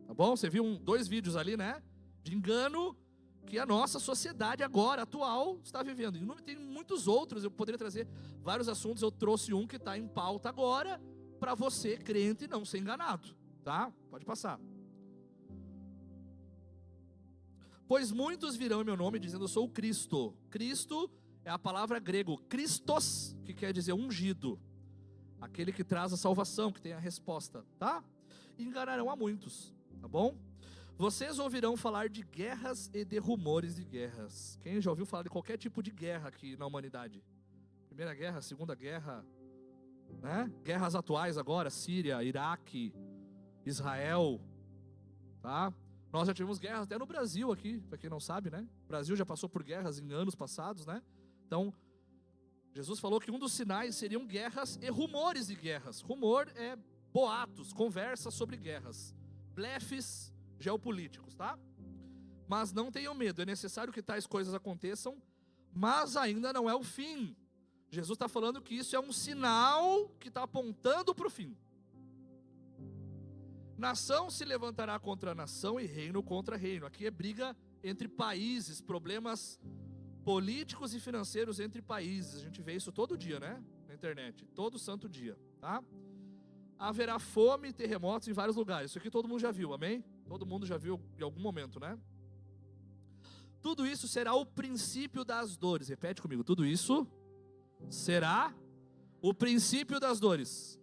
Tá bom? Você viu 2 vídeos ali, né? De engano que a nossa sociedade agora, atual, está vivendo. E tem muitos outros, eu poderia trazer vários assuntos, eu trouxe um que está em pauta agora, para você, crente, não ser enganado, tá? Pode passar. Pois muitos virão em meu nome dizendo: eu sou o Cristo. Cristo é a palavra grego Christos, que quer dizer ungido, aquele que traz a salvação, que tem a resposta, tá? E enganarão a muitos, tá bom? Vocês ouvirão falar de guerras e de rumores de guerras. Quem já ouviu falar de qualquer tipo de guerra aqui na humanidade? Primeira guerra, segunda guerra, né? Guerras atuais agora, Síria, Iraque, Israel, tá? Nós já tivemos guerras até no Brasil aqui, para quem não sabe, né? O Brasil já passou por guerras em anos passados, né? Então, Jesus falou que um dos sinais seriam guerras e rumores de guerras. Rumor é boatos, conversas sobre guerras, blefes geopolíticos, tá? Mas não tenham medo, é necessário que tais coisas aconteçam, mas ainda não é o fim. Jesus está falando que isso é um sinal que está apontando para o fim. Nação se levantará contra nação e reino contra reino. Aqui é briga entre países, problemas políticos e financeiros entre países. A gente vê isso todo dia, né? Na internet, todo santo dia, tá? Haverá fome e terremotos em vários lugares. Isso aqui todo mundo já viu, amém? Todo mundo já viu em algum momento, né? Tudo isso será o princípio das dores. Repete comigo, tudo isso será o princípio das dores.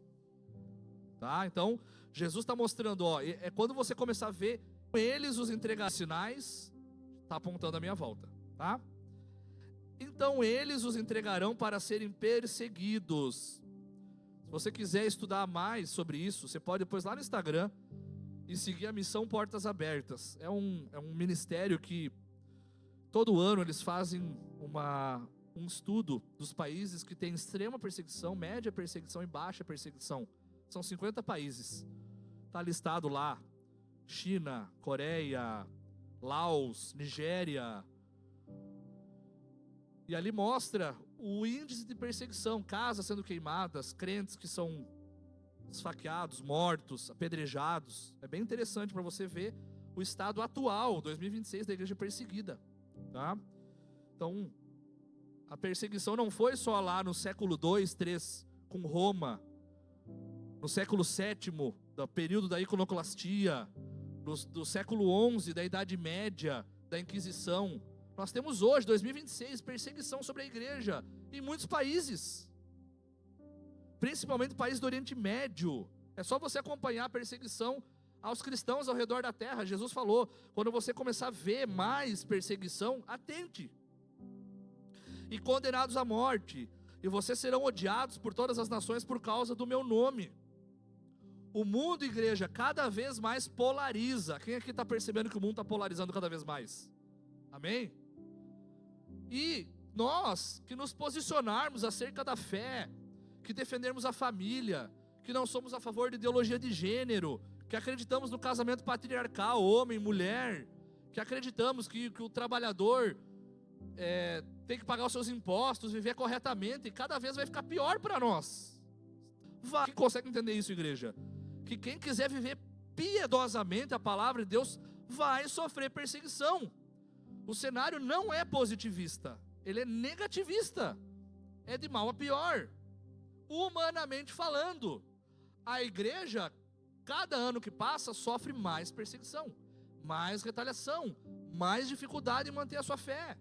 Tá? Então, Jesus está mostrando, ó, é quando você começar a ver eles os entregar sinais, está apontando a minha volta, tá? Então eles os entregarão para serem perseguidos. Se você quiser estudar mais sobre isso, você pode depois lá no Instagram e seguir a Missão Portas Abertas. É um ministério que todo ano eles fazem um estudo dos países que têm extrema perseguição, média perseguição e baixa perseguição. São 50 países. Está listado lá: China, Coreia, Laos, Nigéria. E ali mostra o índice de perseguição, casas sendo queimadas, crentes que são esfaqueados, mortos, apedrejados. É bem interessante para você ver o estado atual, 2026, da igreja perseguida, tá? Então, a perseguição não foi só lá no século 2, 3, com Roma, no século 7, do período da iconoclastia, do século 11, da Idade Média, da Inquisição. Nós temos hoje, 2026, perseguição sobre a igreja em muitos países, principalmente países do Oriente Médio. É só você acompanhar a perseguição aos cristãos ao redor da terra. Jesus falou, quando você começar a ver mais perseguição, atente. E condenados à morte, e vocês serão odiados por todas as nações por causa do meu nome. O mundo, igreja, cada vez mais polariza. Quem aqui está percebendo que o mundo está polarizando cada vez mais? Amém? E nós, que nos posicionarmos acerca da fé, que defendermos a família, que não somos a favor de ideologia de gênero, que acreditamos no casamento patriarcal, homem, mulher, que acreditamos que o trabalhador tem que pagar os seus impostos, viver corretamente, e cada vez vai ficar pior para nós. Quem consegue entender isso, igreja? Que quem quiser viver piedosamente a palavra de Deus vai sofrer perseguição. O cenário não é positivista, ele é negativista, é de mal a pior, humanamente falando. A igreja, cada ano que passa, sofre mais perseguição, mais retaliação, mais dificuldade em manter a sua fé.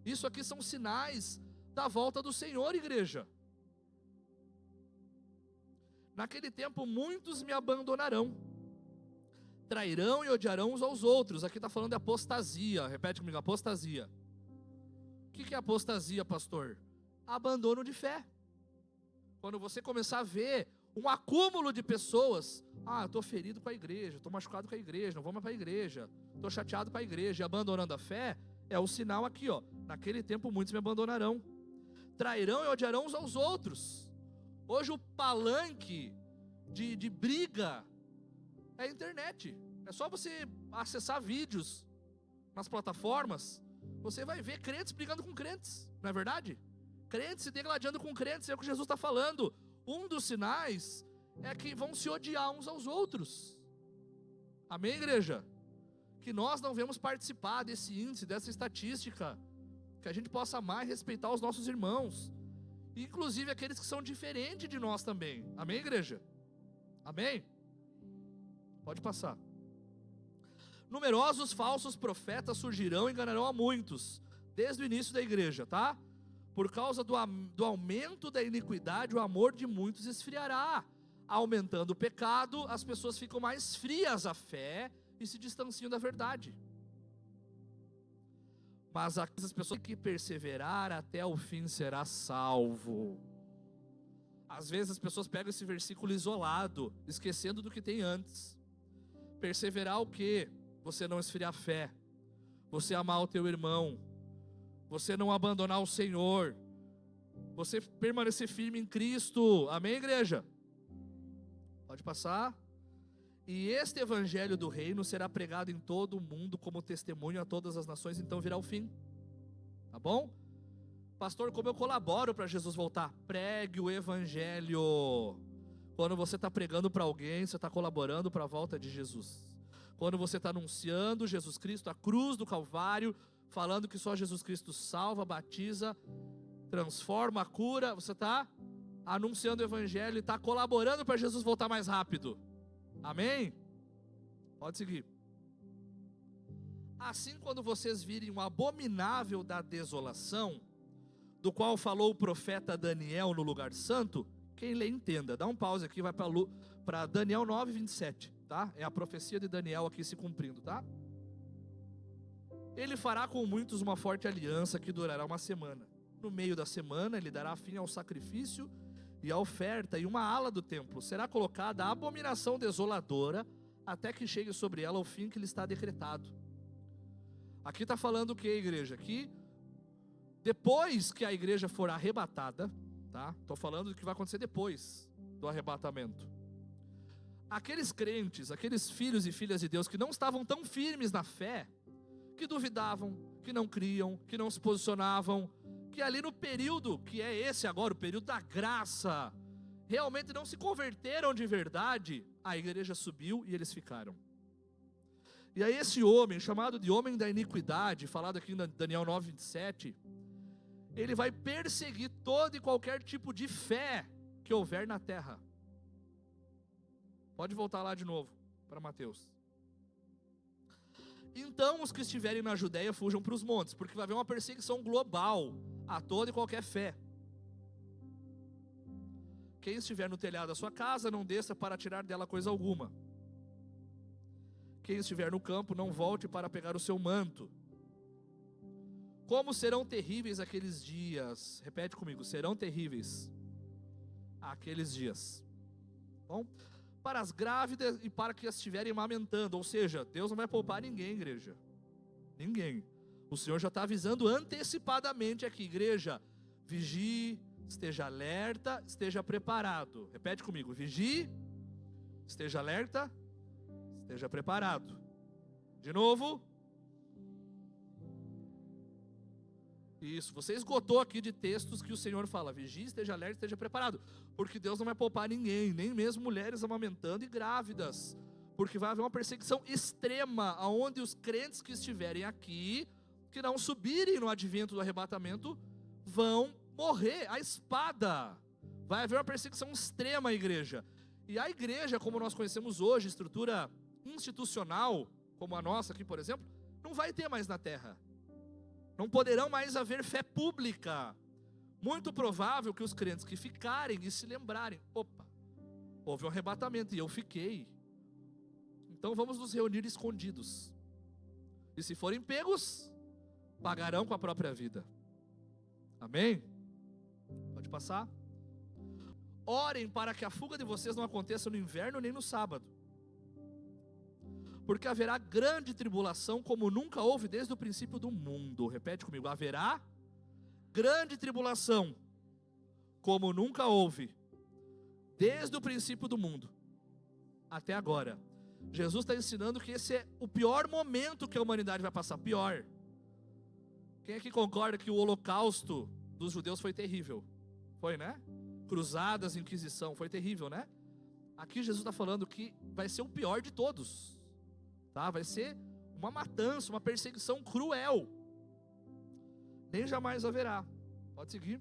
Isso aqui são sinais da volta do Senhor, igreja. Naquele tempo muitos me abandonarão, trairão e odiarão uns aos outros. Aqui está falando de apostasia. Repete comigo, apostasia. O que é apostasia, pastor? Abandono de fé. Quando você começar a ver um acúmulo de pessoas, eu estou ferido com a igreja, estou machucado com a igreja, não vou mais para a igreja, estou chateado com a igreja, e abandonando a fé, é o sinal aqui, ó. Naquele tempo muitos me abandonarão, trairão e odiarão uns aos outros. Hoje o palanque de briga é a internet. É só você acessar vídeos nas plataformas, você vai ver crentes brigando com crentes, não é verdade? Crentes se degladiando com crentes, é o que Jesus está falando. Um dos sinais é que vão se odiar uns aos outros. Amém, igreja? Que nós não vamos participar desse índice, dessa estatística, que a gente possa amar e respeitar os nossos irmãos, inclusive aqueles que são diferentes de nós também. Amém, igreja? Amém? Pode passar. Numerosos falsos profetas surgirão e enganarão a muitos, desde o início da igreja, tá? Por causa do aumento da iniquidade, o amor de muitos esfriará. Aumentando o pecado, as pessoas ficam mais frias à fé e se distanciam da verdade. Mas as pessoas que perseverar até o fim será salvo. Às vezes as pessoas pegam esse versículo isolado, esquecendo do que tem antes. Perseverar o quê? Você não esfriar a fé, você amar o teu irmão, você não abandonar o Senhor, você permanecer firme em Cristo. Amém, igreja? Pode passar. E este evangelho do reino será pregado em todo o mundo como testemunho a todas as nações, então virá o fim. Tá bom? Pastor, como eu colaboro para Jesus voltar? Pregue o evangelho. Quando você está pregando para alguém, você está colaborando para a volta de Jesus. Quando você está anunciando Jesus Cristo, a cruz do Calvário, falando que só Jesus Cristo salva, batiza, transforma, cura, você está anunciando o evangelho e está colaborando para Jesus voltar mais rápido. Amém? Pode seguir. Assim, quando vocês virem o abominável da desolação, do qual falou o profeta Daniel no lugar santo, quem lê entenda. Dá um pause aqui, vai para Daniel 9:27, tá? É a profecia de Daniel aqui se cumprindo, tá? Ele fará com muitos uma forte aliança que durará uma semana. No meio da semana ele dará fim ao sacrifício e à oferta, e uma ala do templo será colocada a abominação desoladora, até que chegue sobre ela o fim que lhe está decretado. Aqui está falando o que, igreja? Que depois que a igreja for arrebatada, tá? Estou falando do que vai acontecer depois do arrebatamento. Aqueles crentes, aqueles filhos e filhas de Deus que não estavam tão firmes na fé, que duvidavam, que não criam, que não se posicionavam, que ali no período, que é esse agora, o período da graça, realmente não se converteram de verdade, a igreja subiu e eles ficaram. E aí esse homem, chamado de homem da iniquidade, falado aqui em Daniel 9:27, ele vai perseguir todo e qualquer tipo de fé que houver na terra. Pode voltar lá de novo, para Mateus. Então os que estiverem na Judéia fujam para os montes, porque vai haver uma perseguição global a toda e qualquer fé. Quem estiver no telhado da sua casa, não desça para tirar dela coisa alguma. Quem estiver no campo, não volte para pegar o seu manto. Como serão terríveis aqueles dias. Repete comigo, serão terríveis aqueles dias. Bom, para as grávidas e para que as estiverem amamentando. Ou seja, Deus não vai poupar ninguém, igreja. Ninguém. O Senhor já está avisando antecipadamente aqui, igreja. Vigie, esteja alerta, esteja preparado. Repete comigo, vigie, esteja alerta, esteja preparado. De novo. Isso, você esgotou aqui de textos que o Senhor fala, vigie, esteja alerta, esteja preparado. Porque Deus não vai poupar ninguém, nem mesmo mulheres amamentando e grávidas. Porque vai haver uma perseguição extrema, aonde os crentes que estiverem aqui, que não subirem no advento do arrebatamento, vão morrer à espada. Vai haver uma perseguição extrema à igreja. E a igreja, como nós conhecemos hoje, estrutura institucional, como a nossa aqui, por exemplo, não vai ter mais na terra. Não poderão mais haver fé pública. Muito provável que os crentes que ficarem e se lembrarem, opa, houve um arrebatamento e eu fiquei. Então vamos nos reunir escondidos. E se forem pegos, pagarão com a própria vida. Amém? Pode passar. Orem para que a fuga de vocês não aconteça no inverno nem no sábado. Porque haverá grande tribulação como nunca houve desde o princípio do mundo. Repete comigo, haverá grande tribulação como nunca houve desde o princípio do mundo até agora. Jesus está ensinando que esse é o pior momento que a humanidade vai passar, pior. Quem aqui concorda que o holocausto dos judeus foi terrível? Foi, né? Cruzadas, Inquisição, foi terrível, né? Aqui Jesus está falando que vai ser o pior de todos. Tá? Vai ser uma matança, uma perseguição cruel. Nem jamais haverá. Pode seguir.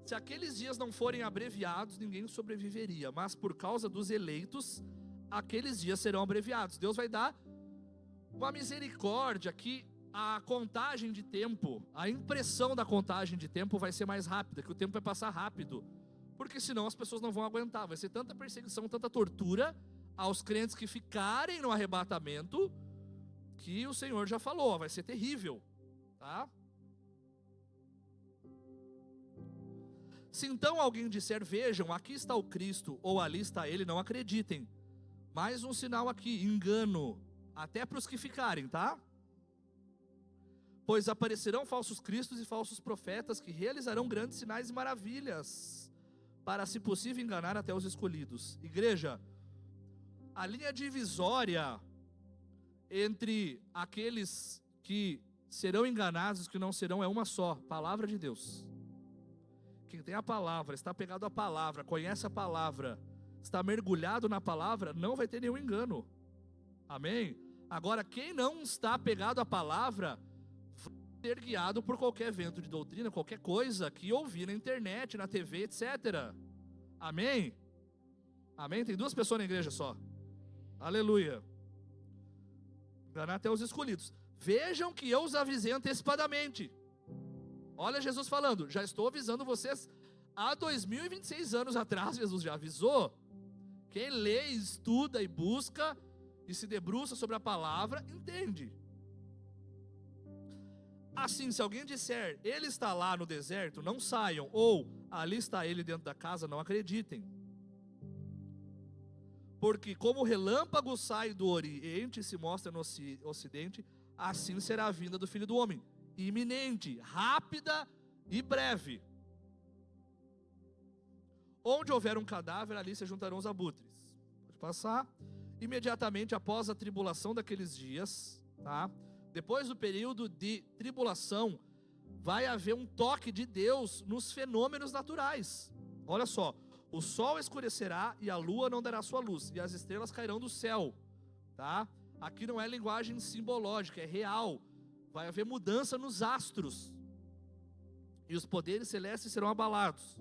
Se aqueles dias não forem abreviados, ninguém sobreviveria. Mas por causa dos eleitos, aqueles dias serão abreviados. Deus vai dar uma misericórdia que a contagem de tempo, a impressão da contagem de tempo vai ser mais rápida, que o tempo vai passar rápido, porque senão as pessoas não vão aguentar, vai ser tanta perseguição, tanta tortura aos crentes que ficarem no arrebatamento, que o Senhor já falou, vai ser terrível, tá? Se então alguém disser, vejam, aqui está o Cristo, ou ali está ele, não acreditem. Mais um sinal aqui, engano, até para os que ficarem, tá? Pois aparecerão falsos cristos e falsos profetas que realizarão grandes sinais e maravilhas, para, se possível, enganar até os escolhidos. Igreja, a linha divisória entre aqueles que serão enganados e os que não serão é uma só, palavra de Deus. Quem tem a palavra, está pegado à palavra, conhece a palavra, está mergulhado na palavra, não vai ter nenhum engano. Amém? Agora, quem não está pegado à palavra, vai ser guiado por qualquer vento de doutrina, qualquer coisa que ouvir na internet, na TV, etc. Amém? Amém? Tem duas pessoas na igreja só. Aleluia. Enganar até os escolhidos. Vejam que eu os avisei antecipadamente. Olha Jesus falando, já estou avisando vocês há 2026 anos atrás, Jesus já avisou. Quem lê, estuda e busca e se debruça sobre a palavra, entende. Assim, se alguém disser, ele está lá no deserto, não saiam, ou ali está ele dentro da casa, não acreditem. Porque como o relâmpago sai do oriente e se mostra no ocidente, assim será a vinda do Filho do Homem, iminente, rápida e breve. Onde houver um cadáver, ali se juntarão os abutres. Pode passar. Imediatamente após a tribulação daqueles dias, tá? Depois do período de tribulação, vai haver um toque de Deus nos fenômenos naturais. Olha só, o sol escurecerá e a lua não dará sua luz, e as estrelas cairão do céu, tá? Aqui não é linguagem simbológica, é real. Vai haver mudança nos astros, e os poderes celestes serão abalados.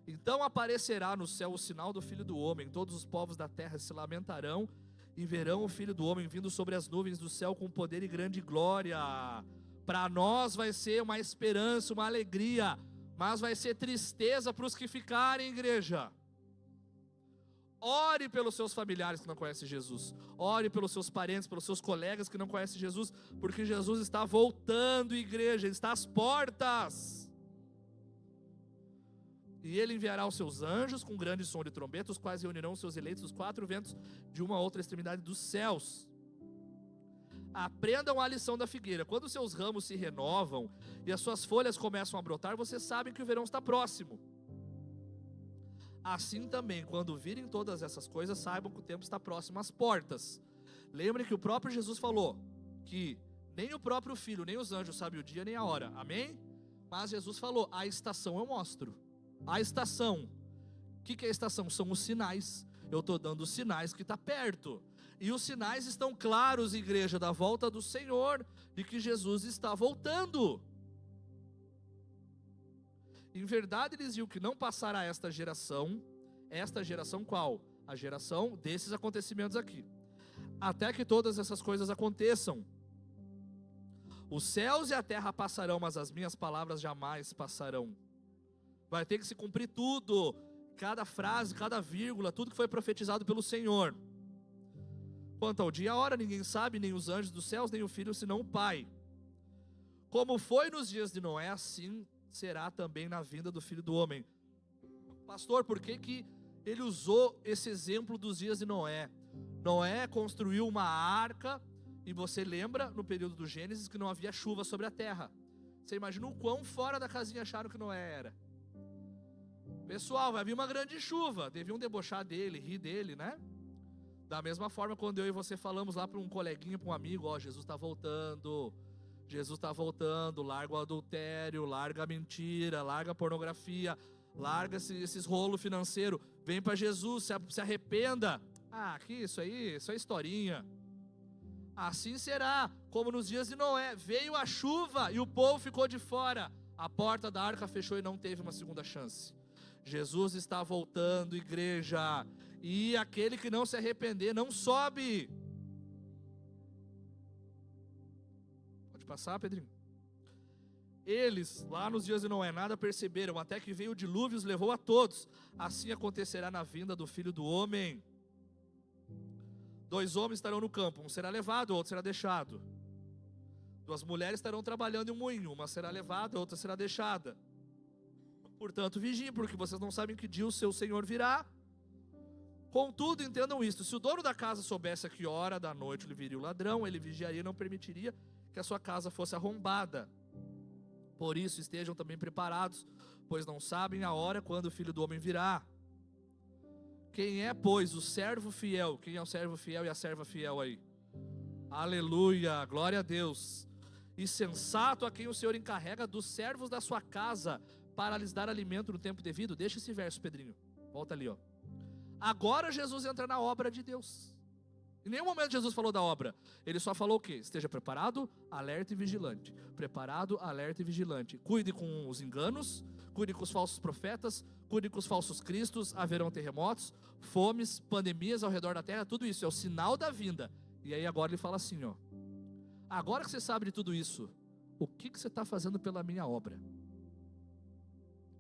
Então aparecerá no céu o sinal do Filho do Homem, todos os povos da terra se lamentarão, e verão o Filho do Homem vindo sobre as nuvens do céu com poder e grande glória. Para nós vai ser uma esperança, uma alegria, mas vai ser tristeza para os que ficarem, igreja. Ore pelos seus familiares que não conhecem Jesus. Ore pelos seus parentes, pelos seus colegas que não conhecem Jesus, porque Jesus está voltando, igreja, está às portas. E ele enviará os seus anjos com grande som de trombeta, os quais reunirão os seus eleitos dos quatro ventos de uma outra extremidade dos céus. Aprendam a lição da figueira. Quando os seus ramos se renovam e as suas folhas começam a brotar, vocês sabem que o verão está próximo. Assim também, quando virem todas essas coisas, saibam que o tempo está próximo às portas. Lembrem que o próprio Jesus falou que nem o próprio Filho, nem os anjos sabem o dia nem a hora. Amém? Mas Jesus falou, a estação eu mostro. A estação. O que é a estação? São os sinais. Eu estou dando os sinais que está perto. E os sinais estão claros, igreja, da volta do Senhor, de que Jesus está voltando. Em verdade lhes digo que não passará esta geração qual? A geração desses acontecimentos aqui, até que todas essas coisas aconteçam. Os céus e a terra passarão, mas as minhas palavras jamais passarão. Vai ter que se cumprir tudo, cada frase, cada vírgula, tudo que foi profetizado pelo Senhor. Quanto ao dia e a hora, ninguém sabe, nem os anjos dos céus, nem o Filho, senão o Pai. Como foi nos dias de Noé, assim será também na vinda do Filho do Homem. Pastor, por que ele usou esse exemplo dos dias de Noé? Noé construiu uma arca, e você lembra, no período do Gênesis, que não havia chuva sobre a terra. Você imagina o quão fora da casinha acharam que Noé era. Pessoal, vai vir uma grande chuva, deviam debochar dele, rir dele, né? Da mesma forma, quando eu e você falamos lá para um coleguinha, para um amigo, ó, Jesus está voltando, larga o adultério, larga a mentira, larga a pornografia, larga esses rolos financeiros, vem para Jesus, se arrependa. Ah, aqui, isso é historinha. Assim será, como nos dias de Noé, veio a chuva e o povo ficou de fora, a porta da arca fechou e não teve uma segunda chance. Jesus está voltando, igreja, e aquele que não se arrepender não sobe. passar, Pedrinho? Eles, lá nos dias de Noé, nada perceberam, até que veio o dilúvio e os levou a todos. Assim acontecerá na vinda do Filho do Homem. 2 homens estarão no campo, um será levado, o outro será deixado. 2 mulheres estarão trabalhando em um moinho, uma será levada, a outra será deixada. Portanto, vigiem, porque vocês não sabem que dia o seu Senhor virá. Contudo, entendam isto: se o dono da casa soubesse a que hora da noite lhe viria o ladrão, ele vigiaria e não permitiria que a sua casa fosse arrombada. Por isso, estejam também preparados, pois não sabem a hora quando o Filho do Homem virá. Quem é, pois, o servo fiel? Quem é o servo fiel e a serva fiel aí? Aleluia, glória a Deus. E sensato a quem o Senhor encarrega dos servos da sua casa, para lhes dar alimento no tempo devido. Deixa esse verso, Pedrinho. Volta ali, ó. Agora Jesus entra na obra de Deus. Em nenhum momento Jesus falou da obra. Ele só falou o quê? Esteja preparado, alerta e vigilante. Preparado, alerta e vigilante. Cuide com os enganos, cuide com os falsos profetas, cuide com os falsos cristos. Haverão terremotos, fomes, pandemias ao redor da terra. Tudo isso é o sinal da vinda. E aí agora ele fala assim, ó. Agora que você sabe de tudo isso, o que você está fazendo pela minha obra?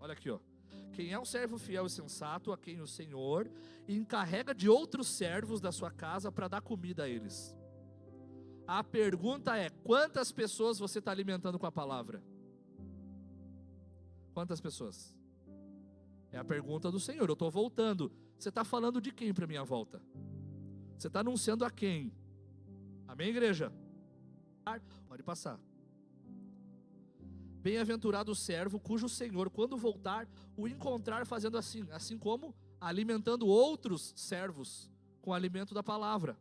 Olha aqui, ó. Quem é um servo fiel e sensato, a quem o Senhor encarrega de outros servos da sua casa para dar comida a eles. A pergunta é: quantas pessoas você está alimentando com a palavra? Quantas pessoas? É a pergunta do Senhor. Eu estou voltando. Você está falando de quem para minha volta? Você está anunciando a quem? Amém, igreja? Pode passar. Bem-aventurado o servo cujo Senhor, quando voltar, o encontrar fazendo assim como alimentando outros servos com o alimento da palavra.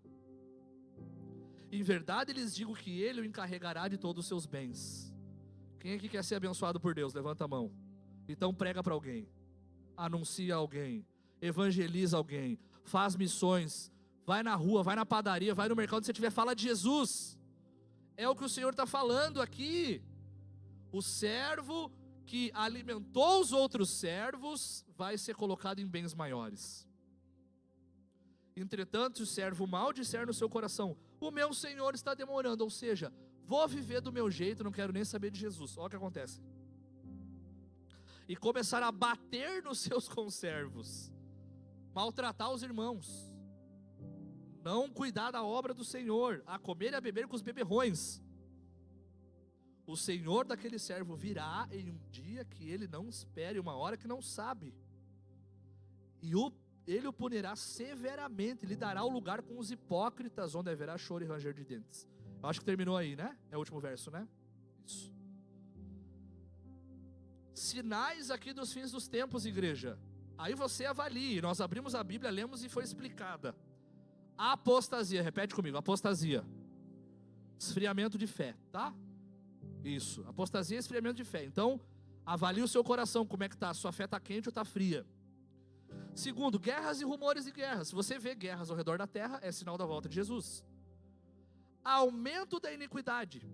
Em verdade lhes digo que ele o encarregará de todos os seus bens. Quem aqui quer ser abençoado por Deus? Levanta a mão. Então prega para alguém, anuncia alguém, evangeliza alguém, faz missões, vai na rua, vai na padaria, vai no mercado, onde você estiver, fala de Jesus. É o que o Senhor está falando aqui. O servo que alimentou os outros servos vai ser colocado em bens maiores. Entretanto, se o servo mau disser no seu coração: o meu Senhor está demorando, ou seja, vou viver do meu jeito, não quero nem saber de Jesus. Olha o que acontece. E começar a bater nos seus conservos, maltratar os irmãos, não cuidar da obra do Senhor, a comer e a beber com os beberrões. O Senhor daquele servo virá em um dia que ele não espere, uma hora que não sabe. E ele o punirá severamente, lhe dará o lugar com os hipócritas, onde haverá choro e ranger de dentes. Eu acho que terminou aí, né? É o último verso, né? Isso. Sinais aqui dos fins dos tempos, igreja. Aí você avalie. Nós abrimos a Bíblia, lemos e foi explicada. Apostasia, repete comigo, apostasia. Esfriamento de fé, tá? Isso, apostasia e esfriamento de fé. Então, avalie o seu coração, como é que está. Sua fé está quente ou está fria? Segundo, guerras e rumores de guerras. Se você vê guerras ao redor da terra, é sinal da volta de Jesus. Aumento da iniquidade.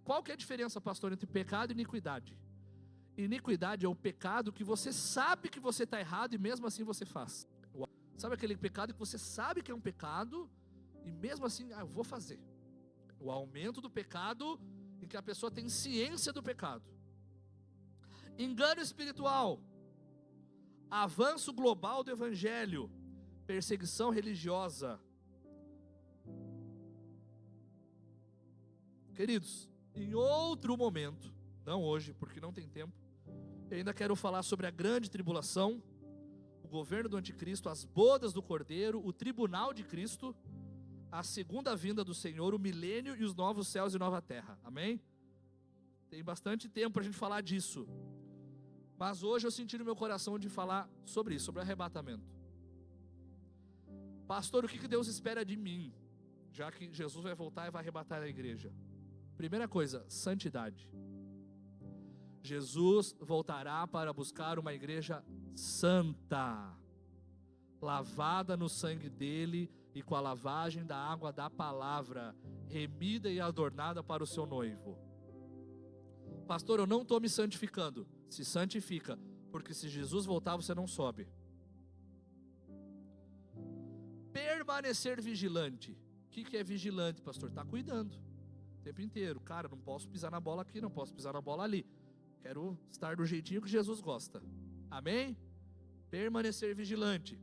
Qual que é a diferença, pastor, entre pecado e iniquidade? Iniquidade é o pecado que você sabe que você está errado e mesmo assim você faz. Sabe aquele pecado que você sabe que é um pecado e mesmo assim, eu vou fazer. O aumento do pecado em que a pessoa tem ciência do pecado. Engano espiritual. Avanço global do evangelho. Perseguição religiosa. Queridos, em outro momento, não hoje, porque não tem tempo, eu ainda quero falar sobre a grande tribulação, o governo do anticristo, as bodas do cordeiro, o tribunal de Cristo, a segunda vinda do Senhor, o milênio e os novos céus e nova terra. Amém? Tem bastante tempo para a gente falar disso. Mas hoje eu senti no meu coração de falar sobre isso, sobre arrebatamento. Pastor, o que Deus espera de mim? Já que Jesus vai voltar e vai arrebatar a igreja. Primeira coisa, santidade. Jesus voltará para buscar uma igreja santa, lavada no sangue dele e com a lavagem da água da palavra, remida e adornada para o seu noivo. Pastor, eu não estou me santificando. Se santifica, porque se Jesus voltar você não sobe. Permanecer vigilante. O que é vigilante, pastor? Está cuidando. tempo inteiro. Cara, não posso pisar na bola aqui, não posso pisar na bola ali. Quero estar do jeitinho que Jesus gosta. Amém? Permanecer vigilante.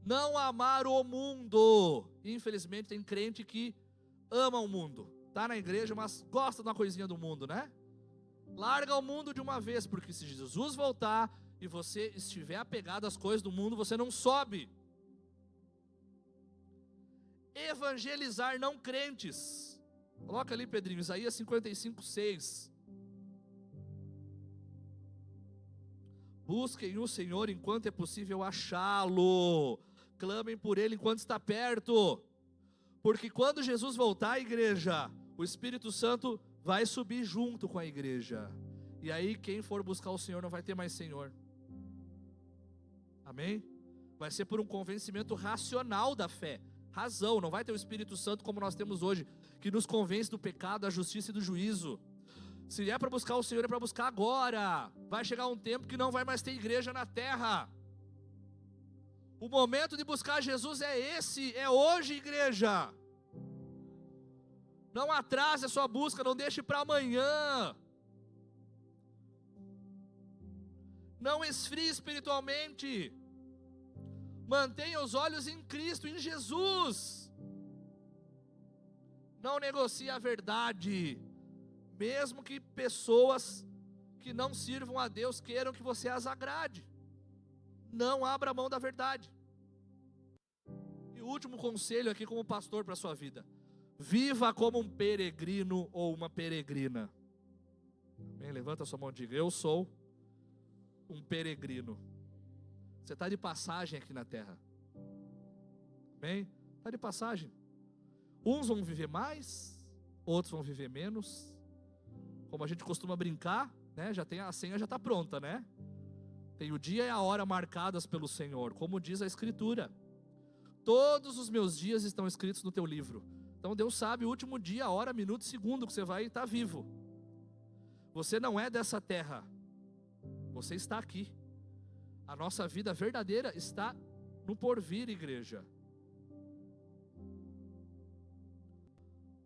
Não amar o mundo. Infelizmente tem crente que ama o mundo. Tá na igreja, mas gosta de uma coisinha do mundo, né? Larga o mundo de uma vez, porque se Jesus voltar e você estiver apegado às coisas do mundo, você não sobe. Evangelizar não crentes. Coloca ali, Pedrinho, Isaías 55:6. Busquem o Senhor enquanto é possível achá-lo. Clamem por Ele enquanto está perto. Porque quando Jesus voltar à igreja, o Espírito Santo vai subir junto com a igreja. E aí quem for buscar o Senhor não vai ter mais Senhor. Amém? Vai ser por um convencimento racional da fé. Razão, não vai ter o Espírito Santo como nós temos hoje, que nos convence do pecado, da justiça e do juízo. Se é para buscar o Senhor, é para buscar agora. Vai chegar um tempo que não vai mais ter igreja na terra. O momento de buscar Jesus é esse, é hoje, igreja. Não atrase a sua busca, não deixe para amanhã. Não esfrie espiritualmente. Mantenha os olhos em Cristo, em Jesus. Não negocie a verdade. Mesmo que pessoas que não sirvam a Deus queiram que você as agrade. Não abra mão da verdade. E o último conselho aqui como pastor para a sua vida. Viva como um peregrino ou uma peregrina. Bem, levanta a sua mão e diga: eu sou um peregrino. Você está de passagem aqui na terra. Bem, está de passagem. Uns vão viver mais, outros vão viver menos. Como a gente costuma brincar, né? A senha já está pronta, né? Tem o dia e a hora marcadas pelo Senhor, como diz a Escritura. Todos os meus dias estão escritos no teu livro. Então Deus sabe o último dia, a hora, minuto, segundo que você vai estar vivo. Você não é dessa terra. Você está aqui. A nossa vida verdadeira está no porvir, igreja.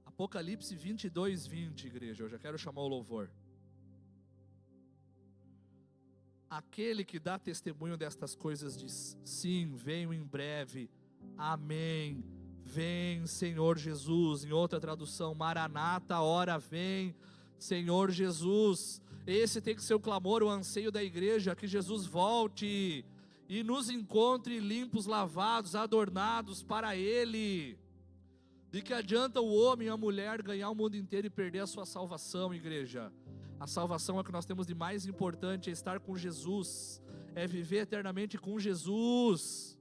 Apocalipse 22:20, igreja. Eu já quero chamar o louvor. Aquele que dá testemunho destas coisas diz: sim, venho em breve. Amém. Vem, Senhor Jesus. Em outra tradução, Maranata, hora vem, Senhor Jesus. Esse tem que ser o clamor, o anseio da igreja, que Jesus volte e nos encontre limpos, lavados, adornados para Ele. De que adianta o homem e a mulher ganhar o mundo inteiro e perder a sua salvação, igreja? A salvação é o que nós temos de mais importante, é estar com Jesus, é viver eternamente com Jesus.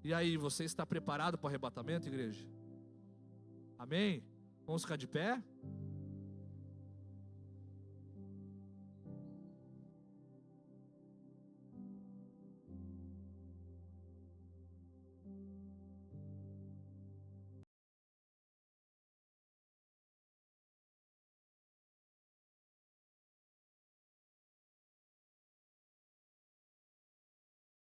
E aí, você está preparado para o arrebatamento, igreja? Amém? Vamos ficar de pé?